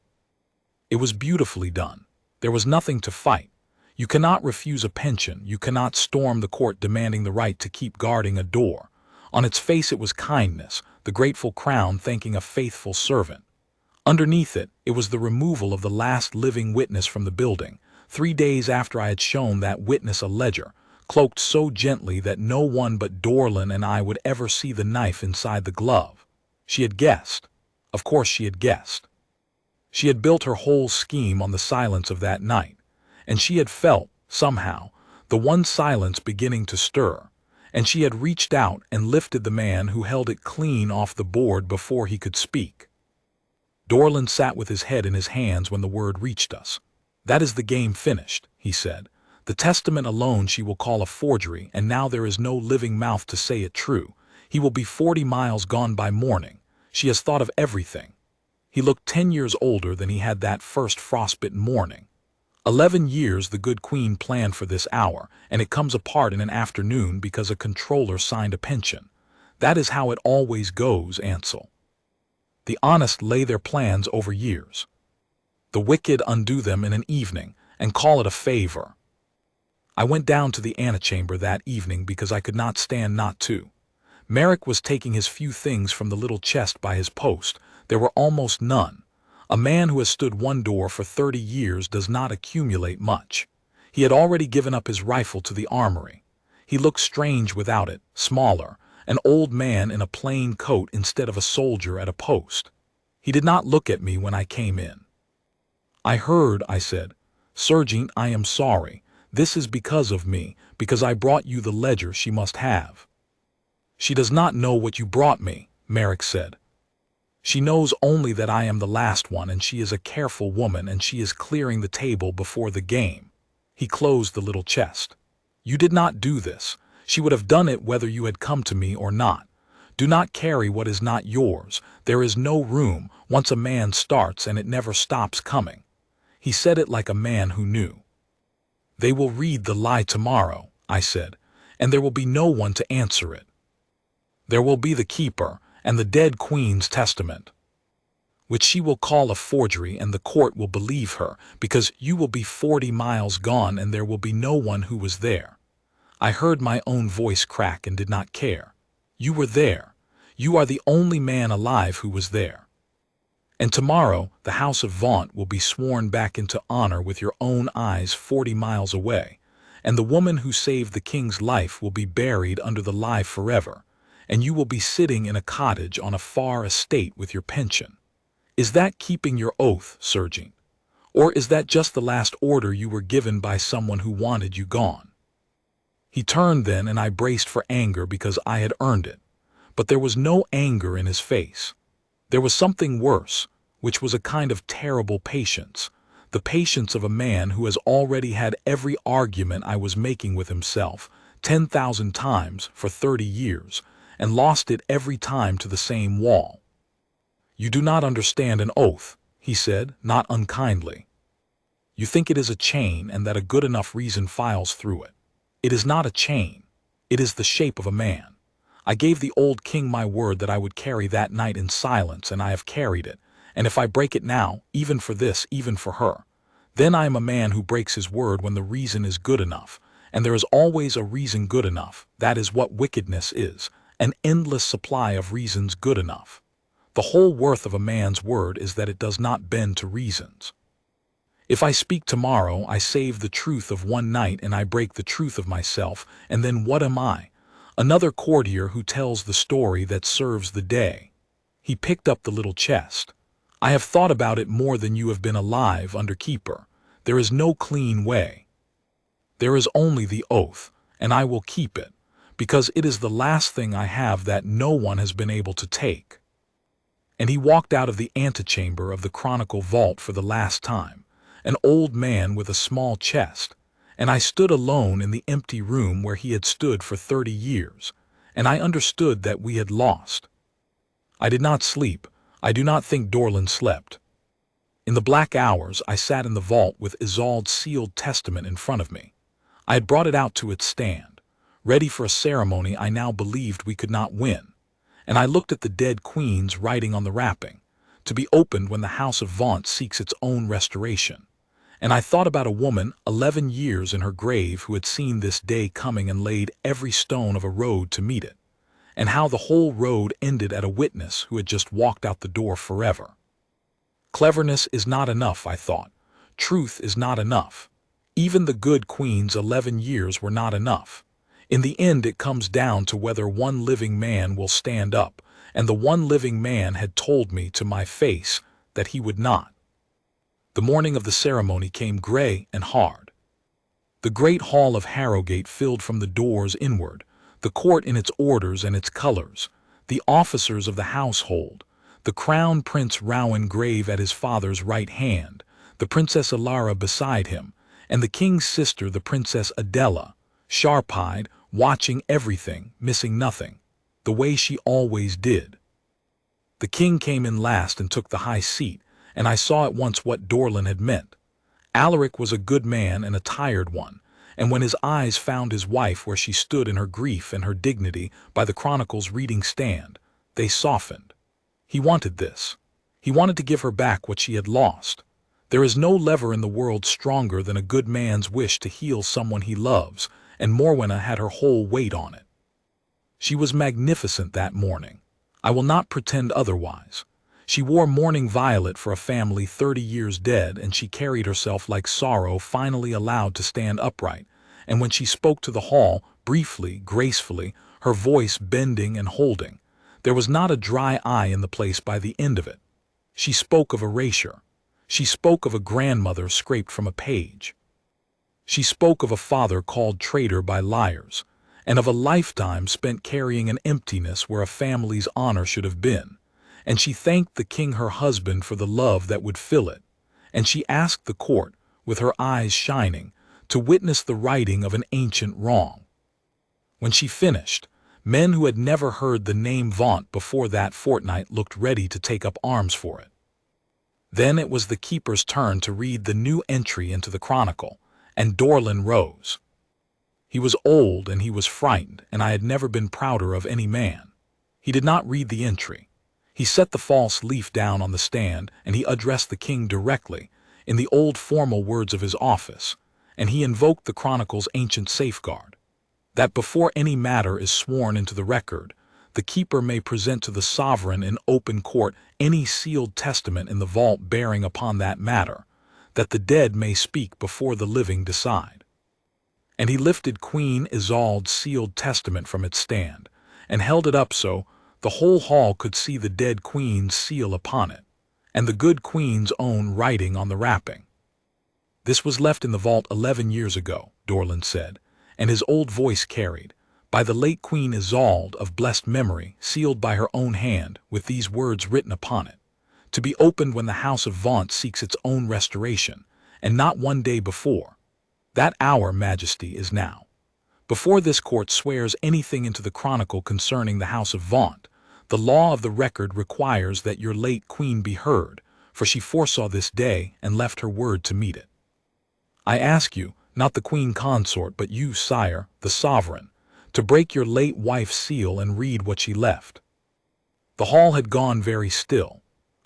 Speaker 1: It was beautifully done. There was nothing to fight. You cannot refuse a pension. You cannot storm the court demanding the right to keep guarding a door. On its face it was kindness, the grateful crown thanking a faithful servant. Underneath it, it was the removal of the last living witness from the building, 3 days after I had shown that witness a ledger, cloaked so gently that no one but Dorlin and I would ever see the knife inside the glove. She had guessed. Of course she had guessed. She had built her whole scheme on the silence of that night, and she had felt, somehow, the one silence beginning to stir, and she had reached out and lifted the man who held it clean off the board before he could speak. Dorlin sat with his head in his hands when the word reached us. "That is the game finished," he said. "The testament alone she will call a forgery, and now there is no living mouth to say it true. He will be 40 miles gone by morning. She has thought of everything." He looked 10 years older than he had that first frostbitten morning. 11 years the good queen planned for this hour, and it comes apart in an afternoon because a controller signed a pension. That is how it always goes, Ansel. The honest lay their plans over years. The wicked undo them in an evening, and call it a favor. I went down to the antechamber that evening because I could not stand not to. Merrick was taking his few things from the little chest by his post. There were almost none. A man who has stood one door for 30 years does not accumulate much. He had already given up his rifle to the armory. He looked strange without it, smaller, an old man in a plain coat instead of a soldier at a post. He did not look at me when I came in. "I heard," I said. "Sergeant, I am sorry. This is because of me, because I brought you the ledger she must have." "She does not know what you brought me," Merrick said. "She knows only that I am the last one, and she is a careful woman, and she is clearing the table before the game." He closed the little chest. "You did not do this. She would have done it whether you had come to me or not. Do not carry what is not yours. There is no room, once a man starts, and it never stops coming." He said it like a man who knew. "They will read the lie tomorrow," I said, "and there will be no one to answer it. There will be the keeper, and the dead queen's testament, which she will call a forgery, and the court will believe her, because you will be 40 miles gone and there will be no one who was there." I heard my own voice crack and did not care. "You were there. You are the only man alive who was there. And tomorrow the House of Vaunt will be sworn back into honor with your own eyes 40 miles away, and the woman who saved the king's life will be buried under the lie forever, and you will be sitting in a cottage on a far estate with your pension. Is that keeping your oath, Sergeant? Or is that just the last order you were given by someone who wanted you gone?" He turned then, and I braced for anger because I had earned it. But there was no anger in his face. There was something worse, which was a kind of terrible patience, the patience of a man who has already had every argument I was making with himself 10,000 times for 30 years, and lost it every time to the same wall. "You do not understand an oath," he said, not unkindly. "You think it is a chain and that a good enough reason files through it. It is not a chain. It is the shape of a man. I gave the old king my word that I would carry that night in silence, and I have carried it. And if I break it now, even for this, even for her, then I am a man who breaks his word when the reason is good enough. And there is always a reason good enough. That is what wickedness is, an endless supply of reasons good enough. The whole worth of a man's word is that it does not bend to reasons. If I speak tomorrow, I save the truth of one night and I break the truth of myself, and then what am I? Another courtier who tells the story that serves the day." He picked up the little chest. "I have thought about it more than you have been alive under keeper. There is no clean way. There is only the oath, and I will keep it, because it is the last thing I have that no one has been able to take." And he walked out of the antechamber of the Chronicle Vault for the last time, an old man with a small chest, and I stood alone in the empty room where he had stood for 30 years, and I understood that we had lost. I did not sleep. I do not think Dorlin slept. In the black hours, I sat in the vault with Isolde's sealed testament in front of me. I had brought it out to its stand, ready for a ceremony I now believed we could not win, and I looked at the dead queen's writing on the wrapping, to be opened when the House of Vaunt seeks its own restoration. And I thought about a woman 11 years in her grave who had seen this day coming and laid every stone of a road to meet it, and how the whole road ended at a witness who had just walked out the door forever. Cleverness is not enough, I thought. Truth is not enough. Even the good queen's 11 years were not enough. In the end, it comes down to whether one living man will stand up, and the one living man had told me to my face that he would not. The morning of the ceremony came gray and hard. The great hall of Harrowgate filled from the doors inward, the court in its orders and its colors, the officers of the household, the crown prince Rowan grave at his father's right hand, the Princess Alara beside him, and the king's sister, the Princess Adela, sharp-eyed, watching everything, missing nothing, the way she always did. The king came in last and took the high seat, and I saw at once what Dorlin had meant. Alaric was a good man and a tired one, and when his eyes found his wife where she stood in her grief and her dignity by the Chronicle's reading stand, they softened. He wanted this. He wanted to give her back what she had lost. There is no lever in the world stronger than a good man's wish to heal someone he loves, and Morwenna had her whole weight on it. She was magnificent that morning. I will not pretend otherwise. She wore mourning violet for a family 30 years dead, and she carried herself like sorrow finally allowed to stand upright, and when she spoke to the hall, briefly, gracefully, her voice bending and holding, there was not a dry eye in the place by the end of it. She spoke of erasure. She spoke of a grandmother scraped from a page. She spoke of a father called traitor by liars, and of a lifetime spent carrying an emptiness where a family's honor should have been. And she thanked the king her husband for the love that would fill it, and she asked the court, with her eyes shining, to witness the righting of an ancient wrong. When she finished, men who had never heard the name Vaunt before that fortnight looked ready to take up arms for it. Then it was the keeper's turn to read the new entry into the Chronicle, and Dorlin rose. He was old and he was frightened, and I had never been prouder of any man. He did not read the entry. He set the false leaf down on the stand, and he addressed the king directly, in the old formal words of his office, and he invoked the Chronicle's ancient safeguard, that before any matter is sworn into the record, the keeper may present to the sovereign in open court any sealed testament in the vault bearing upon that matter, that the dead may speak before the living decide. And he lifted Queen Isolde's sealed testament from its stand, and held it up so the whole hall could see the dead queen's seal upon it, and the good queen's own writing on the wrapping. "This was left in the vault 11 years ago," Dorland said, and his old voice carried, "by the late Queen Isolde of blessed memory, sealed by her own hand, with these words written upon it, to be opened when the House of Vaunt seeks its own restoration, and not one day before. That hour, Majesty, is now. Before this court swears anything into the chronicle concerning the House of Vaunt, the law of the record requires that your late queen be heard, for she foresaw this day and left her word to meet it. I ask you, not the Queen Consort, but you, sire, the sovereign, to break your late wife's seal and read what she left." The hall had gone very still.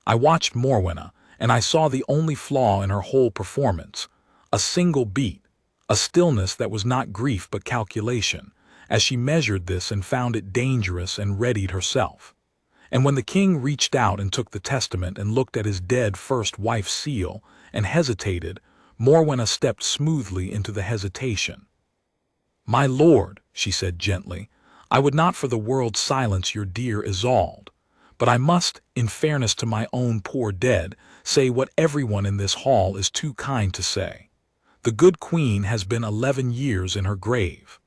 Speaker 1: I watched Morwenna, and I saw the only flaw in her whole performance, a single beat, a stillness that was not grief but calculation, as she measured this and found it dangerous and readied herself. And when the king reached out and took the testament and looked at his dead first wife's seal and hesitated, Morwenna stepped smoothly into the hesitation. "My lord," she said gently, "I would not for the world silence your dear Isolde, but I must, in fairness to my own poor dead, say what everyone in this hall is too kind to say. The good queen has been 11 years in her grave.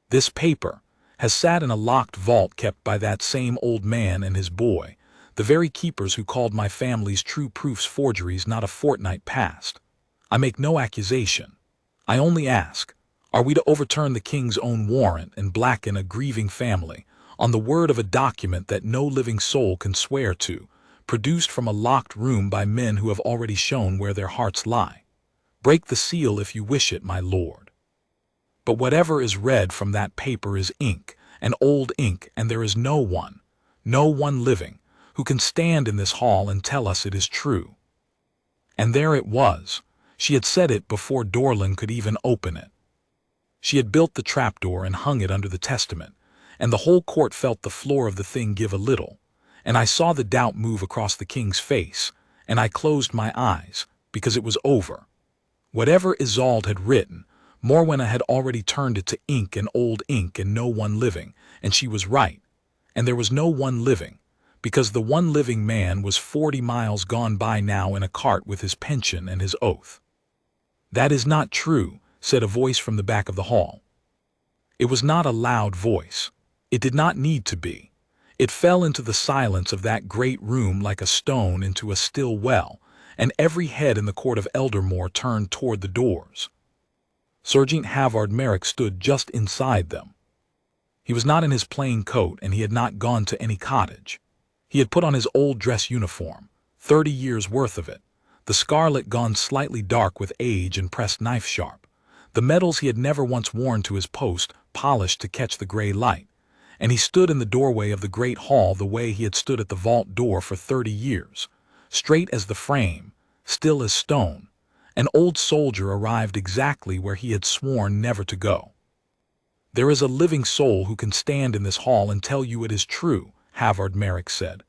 Speaker 1: This paper has sat in a locked vault kept by that same old man and his boy, the very keepers who called my family's true proofs forgeries not a fortnight past. I make no accusation. I only ask, are we to overturn the king's own warrant and blacken a grieving family on the word of a document that no living soul can swear to, produced from a locked room by men who have already shown where their hearts lie? Break the seal if you wish it, my lord. But whatever is read from that paper is ink, and old ink, and there is no one living, who can stand in this hall and tell us it is true." And there it was. She had said it before Dorland could even open it. She had built the trapdoor and hung it under the testament, and the whole court felt the floor of the thing give a little, and I saw the doubt move across the king's face, and I closed my eyes, because it was over. Whatever Isolde had written, Morwenna had already turned it to ink and old ink and no one living, and she was right. And there was no one living, because the one living man was 40 miles gone by now in a cart with his pension and his oath. "That is not true," said a voice from the back of the hall. It was not a loud voice. It did not need to be. It fell into the silence of that great room like a stone into a still well, and every head in the court of Eldermoor turned toward the doors. Serjeant Halvard Merrick stood just inside them. He was not in his plain coat, and he had not gone to any cottage. He had put on his old dress uniform, 30 years' worth of it, the scarlet gone slightly dark with age and pressed knife-sharp, the medals he had never once worn to his post polished to catch the gray light, and he stood in the doorway of the great hall the way he had stood at the vault door for 30 years, straight as the frame, still as stone. An old soldier arrived exactly where he had sworn never to go. "There is a living soul who can stand in this hall and tell you it is true," Halvard Merrick said.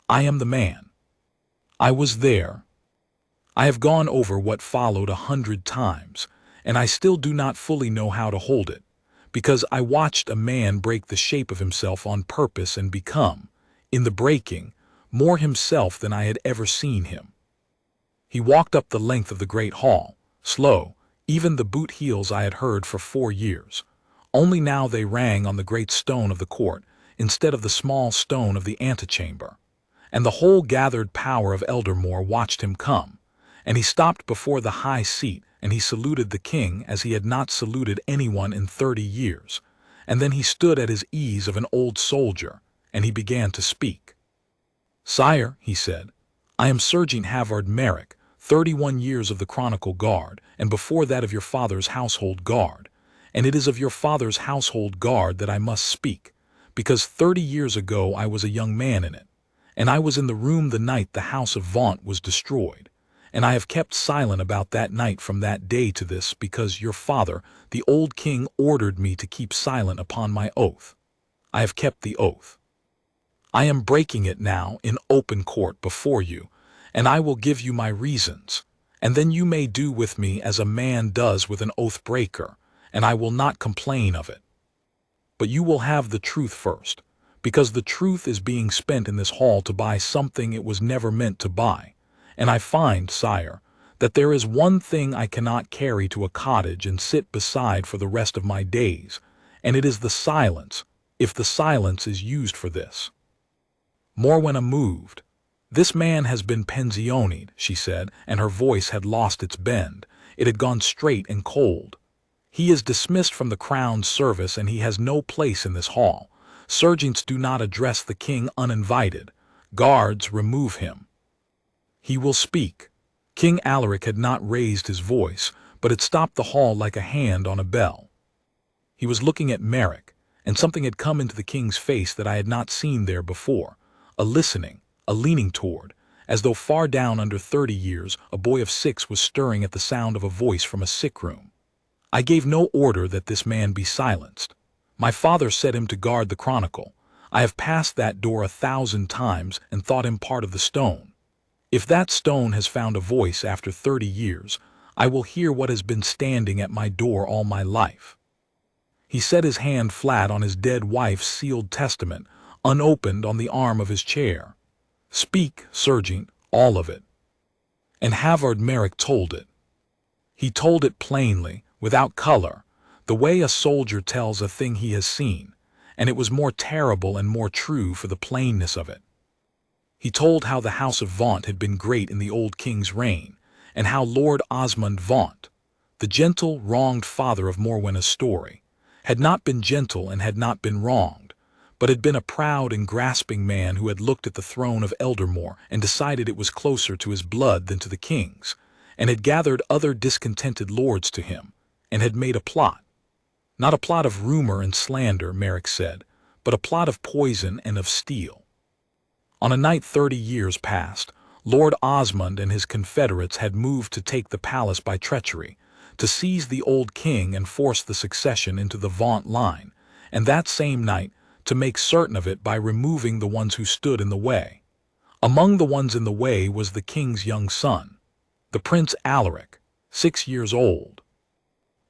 Speaker 1: "I am the man. I was there. I have gone over what followed 100 times, and I still do not fully know how to hold it, because I watched a man break the shape of himself on purpose and become, in the breaking, more himself than I had ever seen him. He walked up the length of the great hall, slow, even the boot heels I had heard for 4 years. Only now they rang on the great stone of the court, instead of the small stone of the antechamber. And the whole gathered power of Eldermoor watched him come, and he stopped before the high seat, and he saluted the king as he had not saluted anyone in 30 years, and then he stood at his ease of an old soldier, and he began to speak. "Sire," he said, "I am Serjeant Halvard Merrick, 31 years of the Chronicle Guard, and before that of your father's household guard, and it is of your father's household guard that I must speak, because 30 years ago I was a young man in it, and I was in the room the night the House of Vaunt was destroyed, and I have kept silent about that night from that day to this because your father, the old king, ordered me to keep silent upon my oath. I have kept the oath. I am breaking it now in open court before you, and I will give you my reasons, and then you may do with me as a man does with an oath-breaker, and I will not complain of it. But you will have the truth first, because the truth is being spent in this hall to buy something it was never meant to buy, and I find, sire, that there is one thing I cannot carry to a cottage and sit beside for the rest of my days, and it is the silence, if the silence is used for this." Morwenna moved. "This man has been pensioned," she said, and her voice had lost its bend. It had gone straight and cold. "He is dismissed from the crown's service, and he has no place in this hall. Sergeants do not address the king uninvited. Guards remove him. He will speak." King Alaric had not raised his voice, but it stopped the hall like a hand on a bell. He was looking at Merrick, and something had come into the king's face that I had not seen there before, a listening, a leaning toward, as though far down under 30 years a boy of 6 was stirring at the sound of a voice from a sick room. I gave no order that this man be silenced. My father set him to guard the Chronicle. I have passed that door 1,000 times and thought him part of the stone. If that stone has found a voice after 30 years, I will hear what has been standing at my door all my life. He set his hand flat on his dead wife's sealed testament, unopened on the arm of his chair. "Speak, Serjeant, all of it." And Halvard Merrick told it. He told it plainly, without color, the way a soldier tells a thing he has seen, and it was more terrible and more true for the plainness of it. He told how the House of Vaunt had been great in the old king's reign, and how Lord Osmond Vaunt, the gentle, wronged father of Morwenna's story, had not been gentle and had not been wronged, but had been a proud and grasping man who had looked at the throne of Eldermoor and decided it was closer to his blood than to the king's, and had gathered other discontented lords to him, and had made a plot. Not a plot of rumor and slander, Merrick said, but a plot of poison and of steel. On a night 30 years past, Lord Osmond and his confederates had moved to take the palace by treachery, to seize the old king and force the succession into the Vaunt line, and that same night to make certain of it by removing the ones who stood in the way. Among the ones in the way was the king's young son, the Prince Alaric, 6 years old.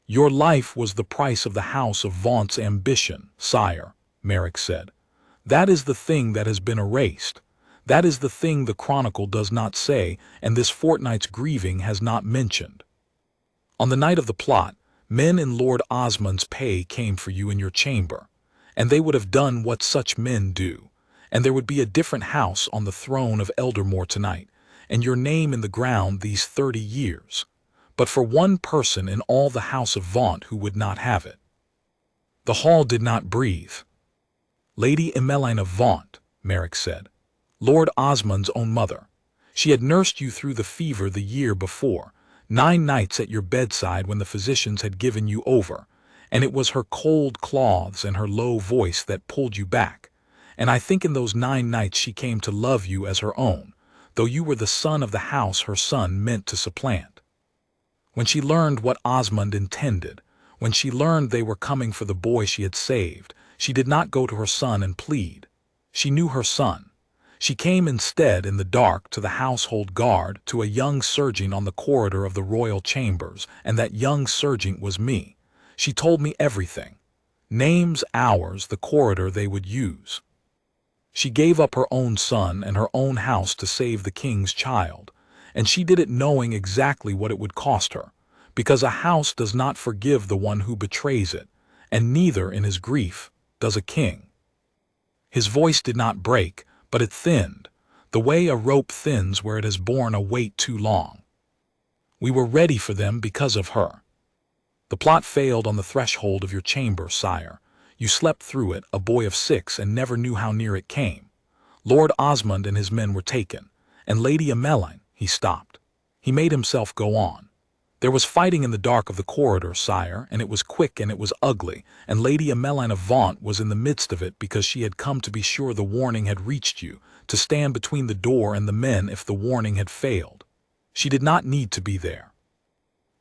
Speaker 1: "Your life was the price of the House of Vaunt's ambition, sire," Merrick said. "That is the thing that has been erased. That is the thing the Chronicle does not say, and this fortnight's grieving has not mentioned. On the night of the plot, men in Lord Osmond's pay came for you in your chamber, and they would have done what such men do, and there would be a different house on the throne of Eldermoor tonight, and your name in the ground these 30 years, but for one person in all the House of Vaunt who would not have it." The hall did not breathe. "Lady Emmeline of Vaunt," Merrick said, "Lord Osmond's own mother. She had nursed you through the fever the year before, 9 nights at your bedside when the physicians had given you over, and it was her cold cloths and her low voice that pulled you back, and I think in those 9 nights she came to love you as her own, though you were the son of the house her son meant to supplant. When she learned what Osmond intended, when she learned they were coming for the boy she had saved, she did not go to her son and plead. She knew her son. She came instead in the dark to the household guard, to a young sergeant on the corridor of the royal chambers, and that young sergeant was me. She told me everything. Names, hours, the corridor they would use. She gave up her own son and her own house to save the king's child, and she did it knowing exactly what it would cost her, because a house does not forgive the one who betrays it, and neither in his grief does a king." His voice did not break, but it thinned, the way a rope thins where it has borne a weight too long. "We were ready for them because of her. The plot failed on the threshold of your chamber, sire. You slept through it, a boy of 6, and never knew how near it came. Lord Osmond and his men were taken, and Lady Emmeline—" He stopped. He made himself go on. "There was fighting in the dark of the corridor, sire, and it was quick and it was ugly, and Lady Emmeline of Vaunt was in the midst of it because she had come to be sure the warning had reached you, to stand between the door and the men if the warning had failed. She did not need to be there.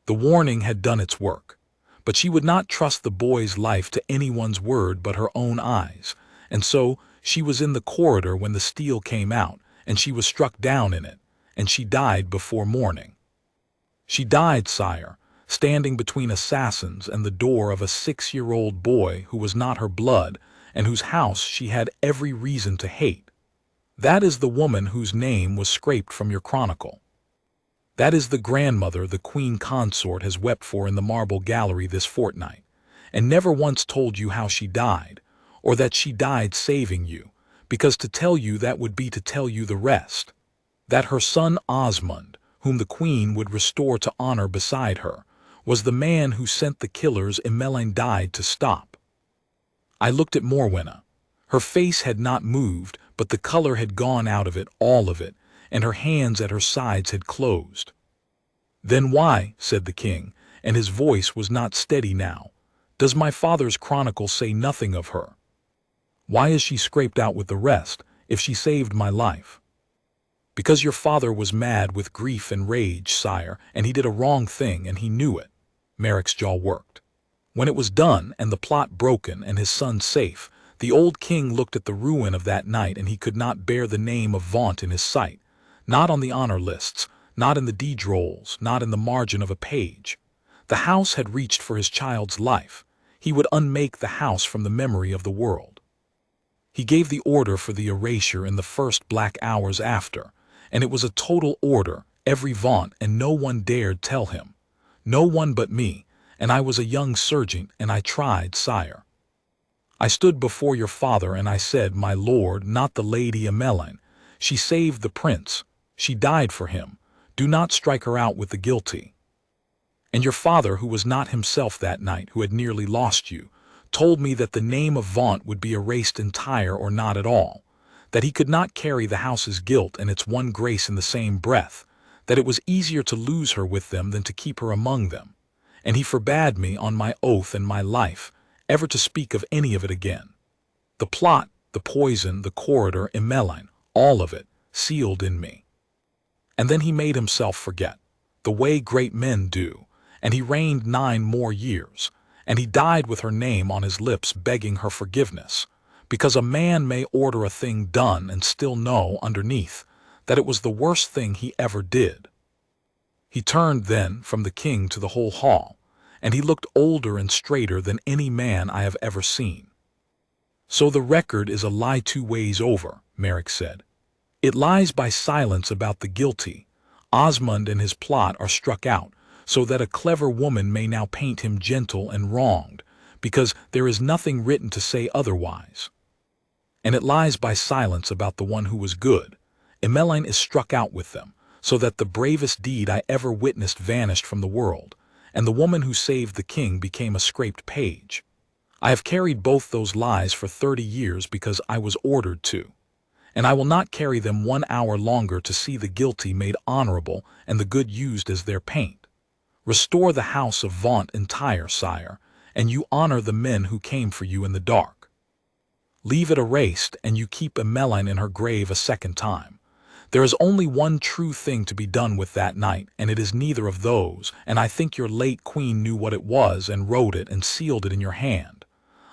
Speaker 1: The warning had done its work, but she would not trust the boy's life to anyone's word but her own eyes, and so she was in the corridor when the steel came out, and she was struck down in it, and she died before morning. She died, sire, standing between assassins and the door of a 6-year-old boy who was not her blood and whose house she had every reason to hate. That is the woman whose name was scraped from your chronicle." That is the grandmother the Queen Consort has wept for in the marble gallery this fortnight, and never once told you how she died, or that she died saving you, because to tell you that would be to tell you the rest. That her son Osmond, whom the Queen would restore to honor beside her, was the man who sent the killers Emmeline died to stop. I looked at Morwenna. Her face had not moved, but the color had gone out of it, all of it, and her hands at her sides had closed. "Then why," said the king, and his voice was not steady now, "does my father's chronicle say nothing of her? Why is she scraped out with the rest, if she saved my life?" "Because your father was mad with grief and rage, sire, and he did a wrong thing, and he knew it." Merrick's jaw worked. When it was done, and the plot broken, and his son safe, the old king looked at the ruin of that night, and he could not bear the name of Vaunt in his sight, not on the honor lists, not in the deed rolls, not in the margin of a page. The house had reached for his child's life. He would unmake the house from the memory of the world. He gave the order for the erasure in the first black hours after, and it was a total order, every Vaunt, and no one dared tell him. No one but me, and I was a young serjeant, and I tried, sire. I stood before your father, and I said, my lord, not the Lady Emmeline. She saved the prince. She died for him. Do not strike her out with the guilty. And your father, who was not himself that night, who had nearly lost you, told me that the name of Vaunt would be erased entire or not at all, that he could not carry the house's guilt and its one grace in the same breath, that it was easier to lose her with them than to keep her among them, and he forbade me, on my oath and my life, ever to speak of any of it again. The plot, the poison, the corridor, Emmeline, all of it, sealed in me. And then he made himself forget, the way great men do, and he reigned 9 more years, and he died with her name on his lips begging her forgiveness, because a man may order a thing done and still know underneath that it was the worst thing he ever did. He turned then from the king to the whole hall, and he looked older and straighter than any man I have ever seen. So the record is a lie 2 ways over, Merrick said. It lies by silence about the guilty. Osmond and his plot are struck out, so that a clever woman may now paint him gentle and wronged, because there is nothing written to say otherwise. And it lies by silence about the one who was good. Emmeline is struck out with them, so that the bravest deed I ever witnessed vanished from the world, and the woman who saved the king became a scraped page. I have carried both those lies for 30 years because I was ordered to, and I will not carry them 1 hour longer to see the guilty made honorable and the good used as their paint. Restore the House of Vaunt entire, sire, and you honor the men who came for you in the dark. Leave it erased, and you keep Emmeline in her grave a second time. There is only one true thing to be done with that night, and it is neither of those, and I think your late queen knew what it was and wrote it and sealed it in your hand.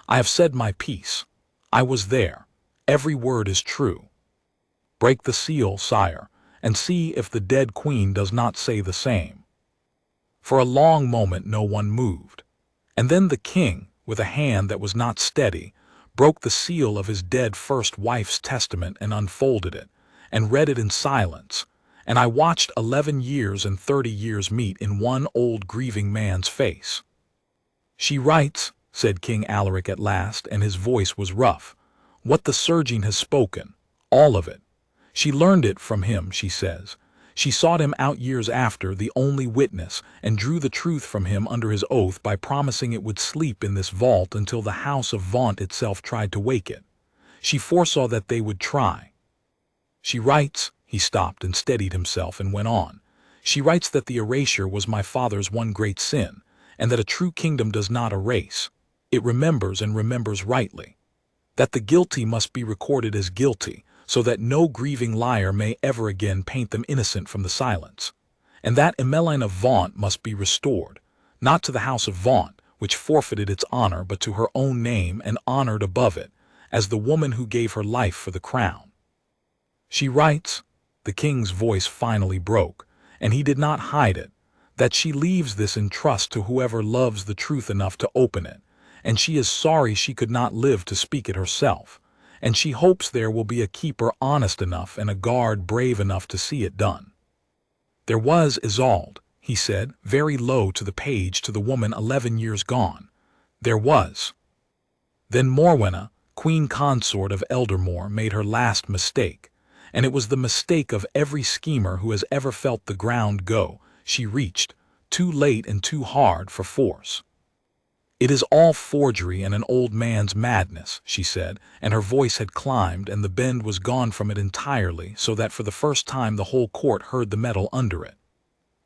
Speaker 1: I have said my piece. I was there. Every word is true. Break the seal, sire, and see if the dead queen does not say the same. For a long moment no one moved, and then the king, with a hand that was not steady, broke the seal of his dead first wife's testament and unfolded it, and read it in silence, and I watched 11 years and 30 years meet in one old grieving man's face. She writes, said King Alaric at last, and his voice was rough, what the serjeant has spoken, all of it. She learned it from him, she says. She sought him out years after, the only witness, and drew the truth from him under his oath by promising it would sleep in this vault until the House of Vaunt itself tried to wake it. She foresaw that they would try. She writes, he stopped and steadied himself and went on. She writes that the erasure was my father's one great sin, and that a true kingdom does not erase. It remembers and remembers rightly. That the guilty must be recorded as guilty, so that no grieving liar may ever again paint them innocent from the silence. And that Emmeline of Vaunt must be restored, not to the House of Vaunt, which forfeited its honor, but to her own name and honored above it, as the woman who gave her life for the crown. She writes, the king's voice finally broke, and he did not hide it, that she leaves this in trust to whoever loves the truth enough to open it, and she is sorry she could not live to speak it herself, and she hopes there will be a keeper honest enough and a guard brave enough to see it done. "There was Isolde," he said, very low to the page to the woman 11 years gone. "There was." Then Morwenna, Queen Consort of Eldermoor, made her last mistake, and it was the mistake of every schemer who has ever felt the ground go. She reached, too late and too hard for force. "It is all forgery and an old man's madness," she said, and her voice had climbed and the bend was gone from it entirely, so that for the first time the whole court heard the metal under it.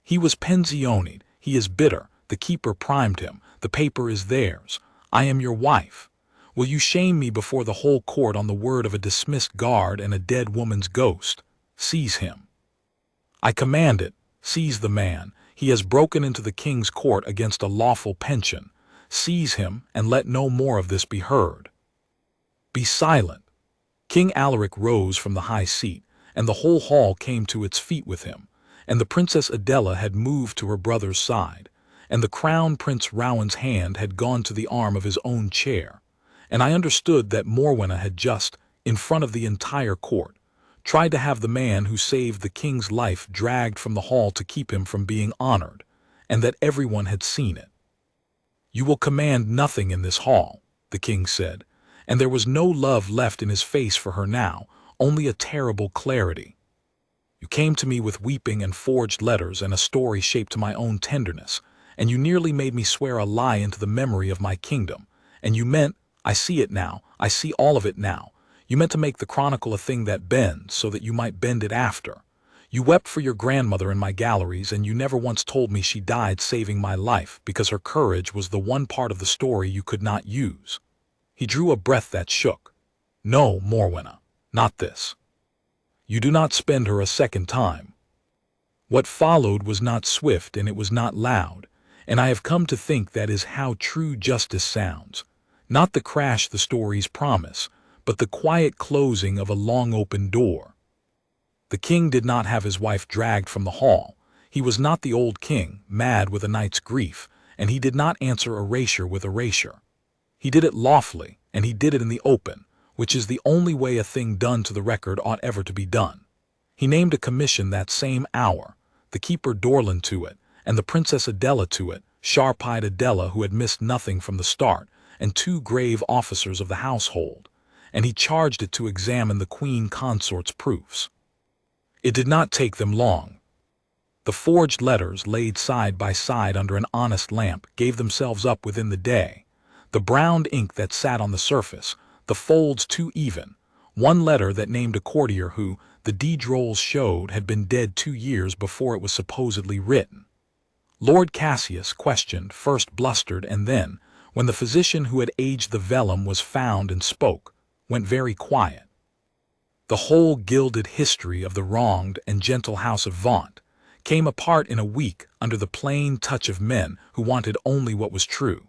Speaker 1: "He was pensioned, he is bitter, the keeper primed him, the paper is theirs. I am your wife. Will you shame me before the whole court on the word of a dismissed guard and a dead woman's ghost? Seize him." "I command it. Seize the man. He has broken into the king's court against a lawful pension. Seize him, and let no more of this be heard." "Be silent." King Alaric rose from the high seat, and the whole hall came to its feet with him, and the Princess Adela had moved to her brother's side, and the Crown Prince Rowan's hand had gone to the arm of his own chair, and I understood that Morwenna had just, in front of the entire court, tried to have the man who saved the king's life dragged from the hall to keep him from being honored, and that everyone had seen it. "You will command nothing in this hall," the king said, and there was no love left in his face for her now, only a terrible clarity. "You came to me with weeping and forged letters and a story shaped to my own tenderness, and you nearly made me swear a lie into the memory of my kingdom, and you meant, I see it now, I see all of it now, you meant to make the Chronicle a thing that bends so that you might bend it after. You wept for your grandmother in my galleries, and you never once told me she died saving my life because her courage was the one part of the story you could not use." He drew a breath that shook. "No, Morwenna, not this. You do not spend her a second time." What followed was not swift and it was not loud, and I have come to think that is how true justice sounds. Not the crash the stories promise, but the quiet closing of a long-open door. The king did not have his wife dragged from the hall. He was not the old king, mad with a night's grief, and he did not answer erasure with erasure. He did it lawfully, and he did it in the open, which is the only way a thing done to the record ought ever to be done. He named a commission that same hour, the keeper Dorland to it, and the Princess Adela to it, sharp-eyed Adela who had missed nothing from the start, and 2 grave officers of the household, and he charged it to examine the Queen Consort's proofs. It did not take them long. The forged letters, laid side by side under an honest lamp, gave themselves up within the day. The browned ink that sat on the surface, the folds too even, one letter that named a courtier who, the deed rolls showed, had been dead 2 years before it was supposedly written. Lord Cassius, questioned, first blustered, and then, when the physician who had aged the vellum was found and spoke, went very quiet. The whole gilded history of the wronged and gentle House of Vaunt came apart in a week under the plain touch of men who wanted only what was true.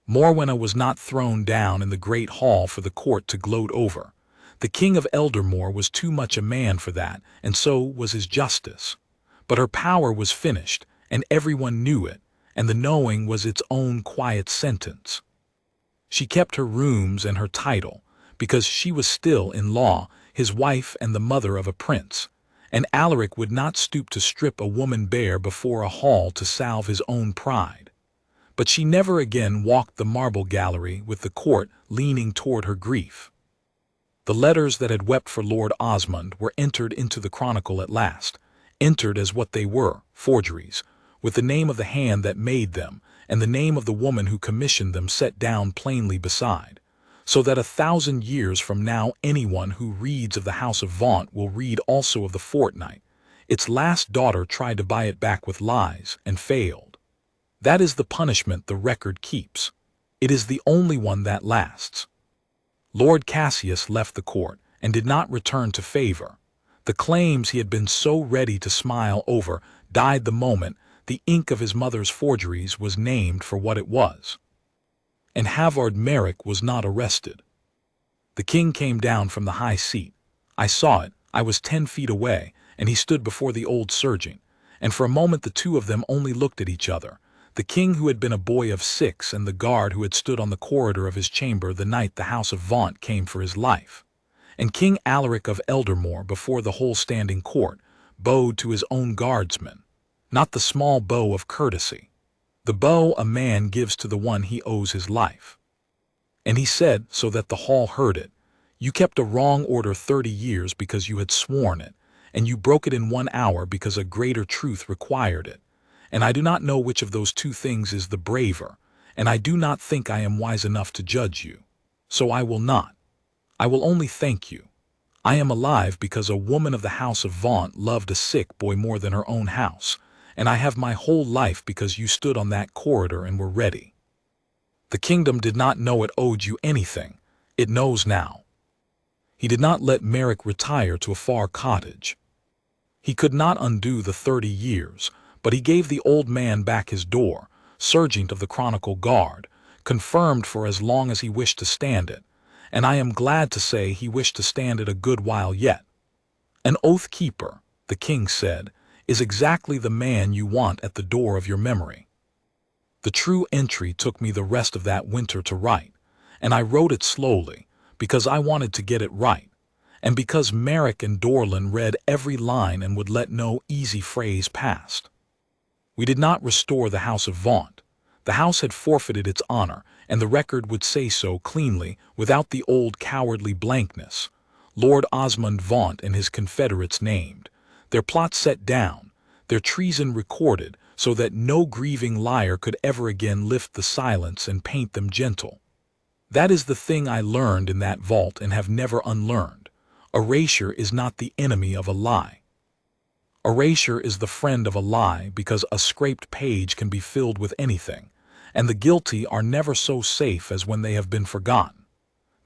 Speaker 1: Morwenna was not thrown down in the great hall for the court to gloat over. The King of Eldermoor was too much a man for that, and so was his justice. But her power was finished, and everyone knew it, and the knowing was its own quiet sentence. She kept her rooms and her title, because she was still, in law, his wife and the mother of a prince, and Alaric would not stoop to strip a woman bare before a hall to salve his own pride. But she never again walked the marble gallery with the court leaning toward her grief. The letters that had wept for Lord Osmond were entered into the Chronicle at last, entered as what they were, forgeries, with the name of the hand that made them, and the name of the woman who commissioned them set down plainly beside, so that 1,000 years from now anyone who reads of the House of Vaunt will read also of the fortnight. Its last daughter tried to buy it back with lies, and failed. That is the punishment the record keeps. It is the only one that lasts. Lord Cassius left the court, and did not return to favor. The claims he had been so ready to smile over died the moment the ink of his mother's forgeries was named for what it was. And Halvard Merrick was not arrested. The king came down from the high seat. I saw it. I was 10 feet away, and he stood before the old serjeant, and for a moment the two of them only looked at each other, the king who had been a boy of 6 and the guard who had stood on the corridor of his chamber the night the House of Vaunt came for his life, and King Alaric of Eldermoor before the whole standing court, bowed to his own guardsmen, not the small bow of courtesy, the bow a man gives to the one he owes his life. And he said, so that the hall heard it, "You kept a wrong order 30 years because you had sworn it, and you broke it in 1 hour because a greater truth required it. And I do not know which of those two things is the braver, and I do not think I am wise enough to judge you. So I will not. I will only thank you. I am alive because a woman of the House of Vaunt loved a sick boy more than her own house, and I have my whole life because you stood on that corridor and were ready. The kingdom did not know it owed you anything. It knows now." He did not let Merrick retire to a far cottage. He could not undo the 30 years, but he gave the old man back his door, Serjeant of the Chronicle Guard, confirmed for as long as he wished to stand it, and I am glad to say he wished to stand it a good while yet. "An oath keeper," the king said, "is exactly the man you want at the door of your memory." The true entry took me the rest of that winter to write, and I wrote it slowly, because I wanted to get it right, and because Merrick and Dorlin read every line and would let no easy phrase past. We did not restore the House of Vaunt. The house had forfeited its honor, and the record would say so cleanly, without the old cowardly blankness. Lord Osmond Vaunt and his confederates named, their plot set down, their treason recorded, so that no grieving liar could ever again lift the silence and paint them gentle. That is the thing I learned in that vault and have never unlearned. Erasure is not the enemy of a lie. Erasure is the friend of a lie, because a scraped page can be filled with anything, and the guilty are never so safe as when they have been forgotten.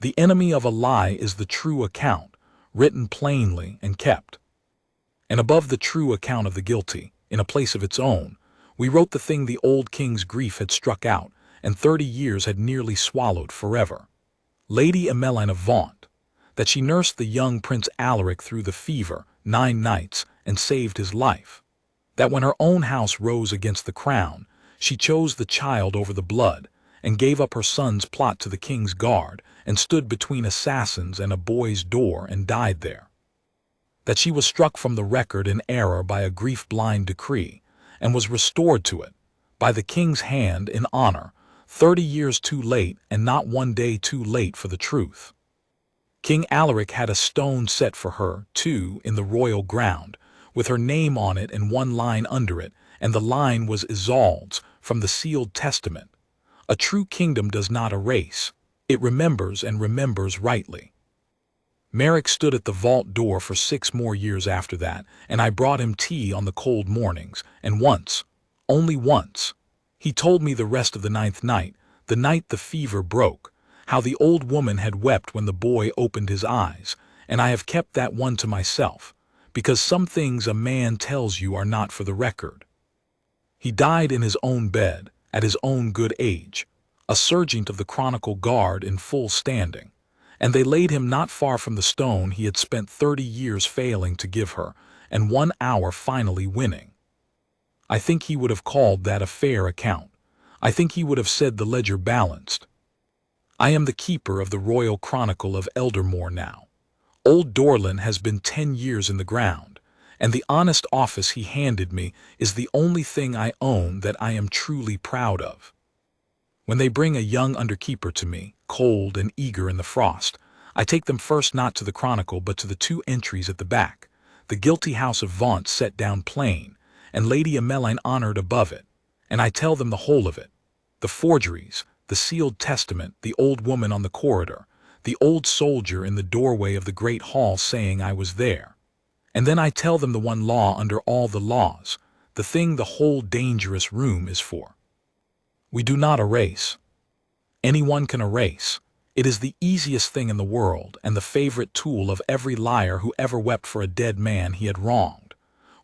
Speaker 1: The enemy of a lie is the true account, written plainly and kept. And above the true account of the guilty, in a place of its own, we wrote the thing the old king's grief had struck out, and 30 years had nearly swallowed forever. Lady Emmeline of Vaunt, that she nursed the young Prince Alaric through the fever 9 nights and saved his life. That when her own house rose against the crown, she chose the child over the blood, and gave up her son's plot to the KingsGuard, and stood between assassins and a boy's door and died there. That she was struck from the record in error by a grief-blind decree, and was restored to it, by the king's hand in honor, 30 years too late and not 1 day too late for the truth. King Alaric had a stone set for her, too, in the royal ground, with her name on it and 1 line under it, and the line was Isolde's, from the sealed testament. A true kingdom does not erase. It remembers, and remembers rightly. Merrick stood at the vault door for 6 more years after that, and I brought him tea on the cold mornings, and once, only once, he told me the rest of the 9th night, the night the fever broke, how the old woman had wept when the boy opened his eyes, and I have kept that one to myself, because some things a man tells you are not for the record. He died in his own bed, at his own good age, a serjeant of the Chronicle Guard in full standing, and they laid him not far from the stone he had spent 30 years failing to give her, and 1 hour finally winning. I think he would have called that a fair account. I think he would have said the ledger balanced. I am the keeper of the Royal Chronicle of Eldermoor now. Old Dorlin has been 10 years in the ground, and the honest office he handed me is the only thing I own that I am truly proud of. When they bring a young underkeeper to me, cold and eager in the frost, I take them first not to the Chronicle but to the 2 entries at the back, the guilty House of Vaunt set down plain, and Lady Emmeline honored above it, and I tell them the whole of it, the forgeries, the sealed testament, the old woman on the corridor, the old soldier in the doorway of the great hall saying I was there. And then I tell them the one law under all the laws, the thing the whole dangerous room is for. We do not erase. Anyone can erase. It is the easiest thing in the world, and the favorite tool of every liar who ever wept for a dead man he had wronged.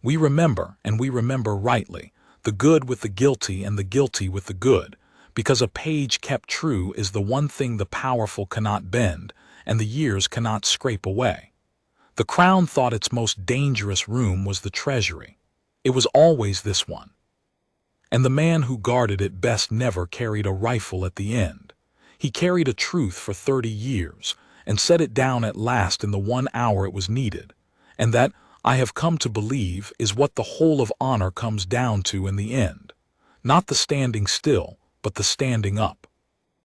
Speaker 1: We remember, and we remember rightly, the good with the guilty and the guilty with the good, because a page kept true is the one thing the powerful cannot bend, and the years cannot scrape away. The crown thought its most dangerous room was the treasury. It was always this one. And the man who guarded it best never carried a rifle at the end. He carried a truth for 30 years, and set it down at last in the 1 hour it was needed, and that, I have come to believe is what the whole of honor comes down to in the end. Not the standing still, but the standing up.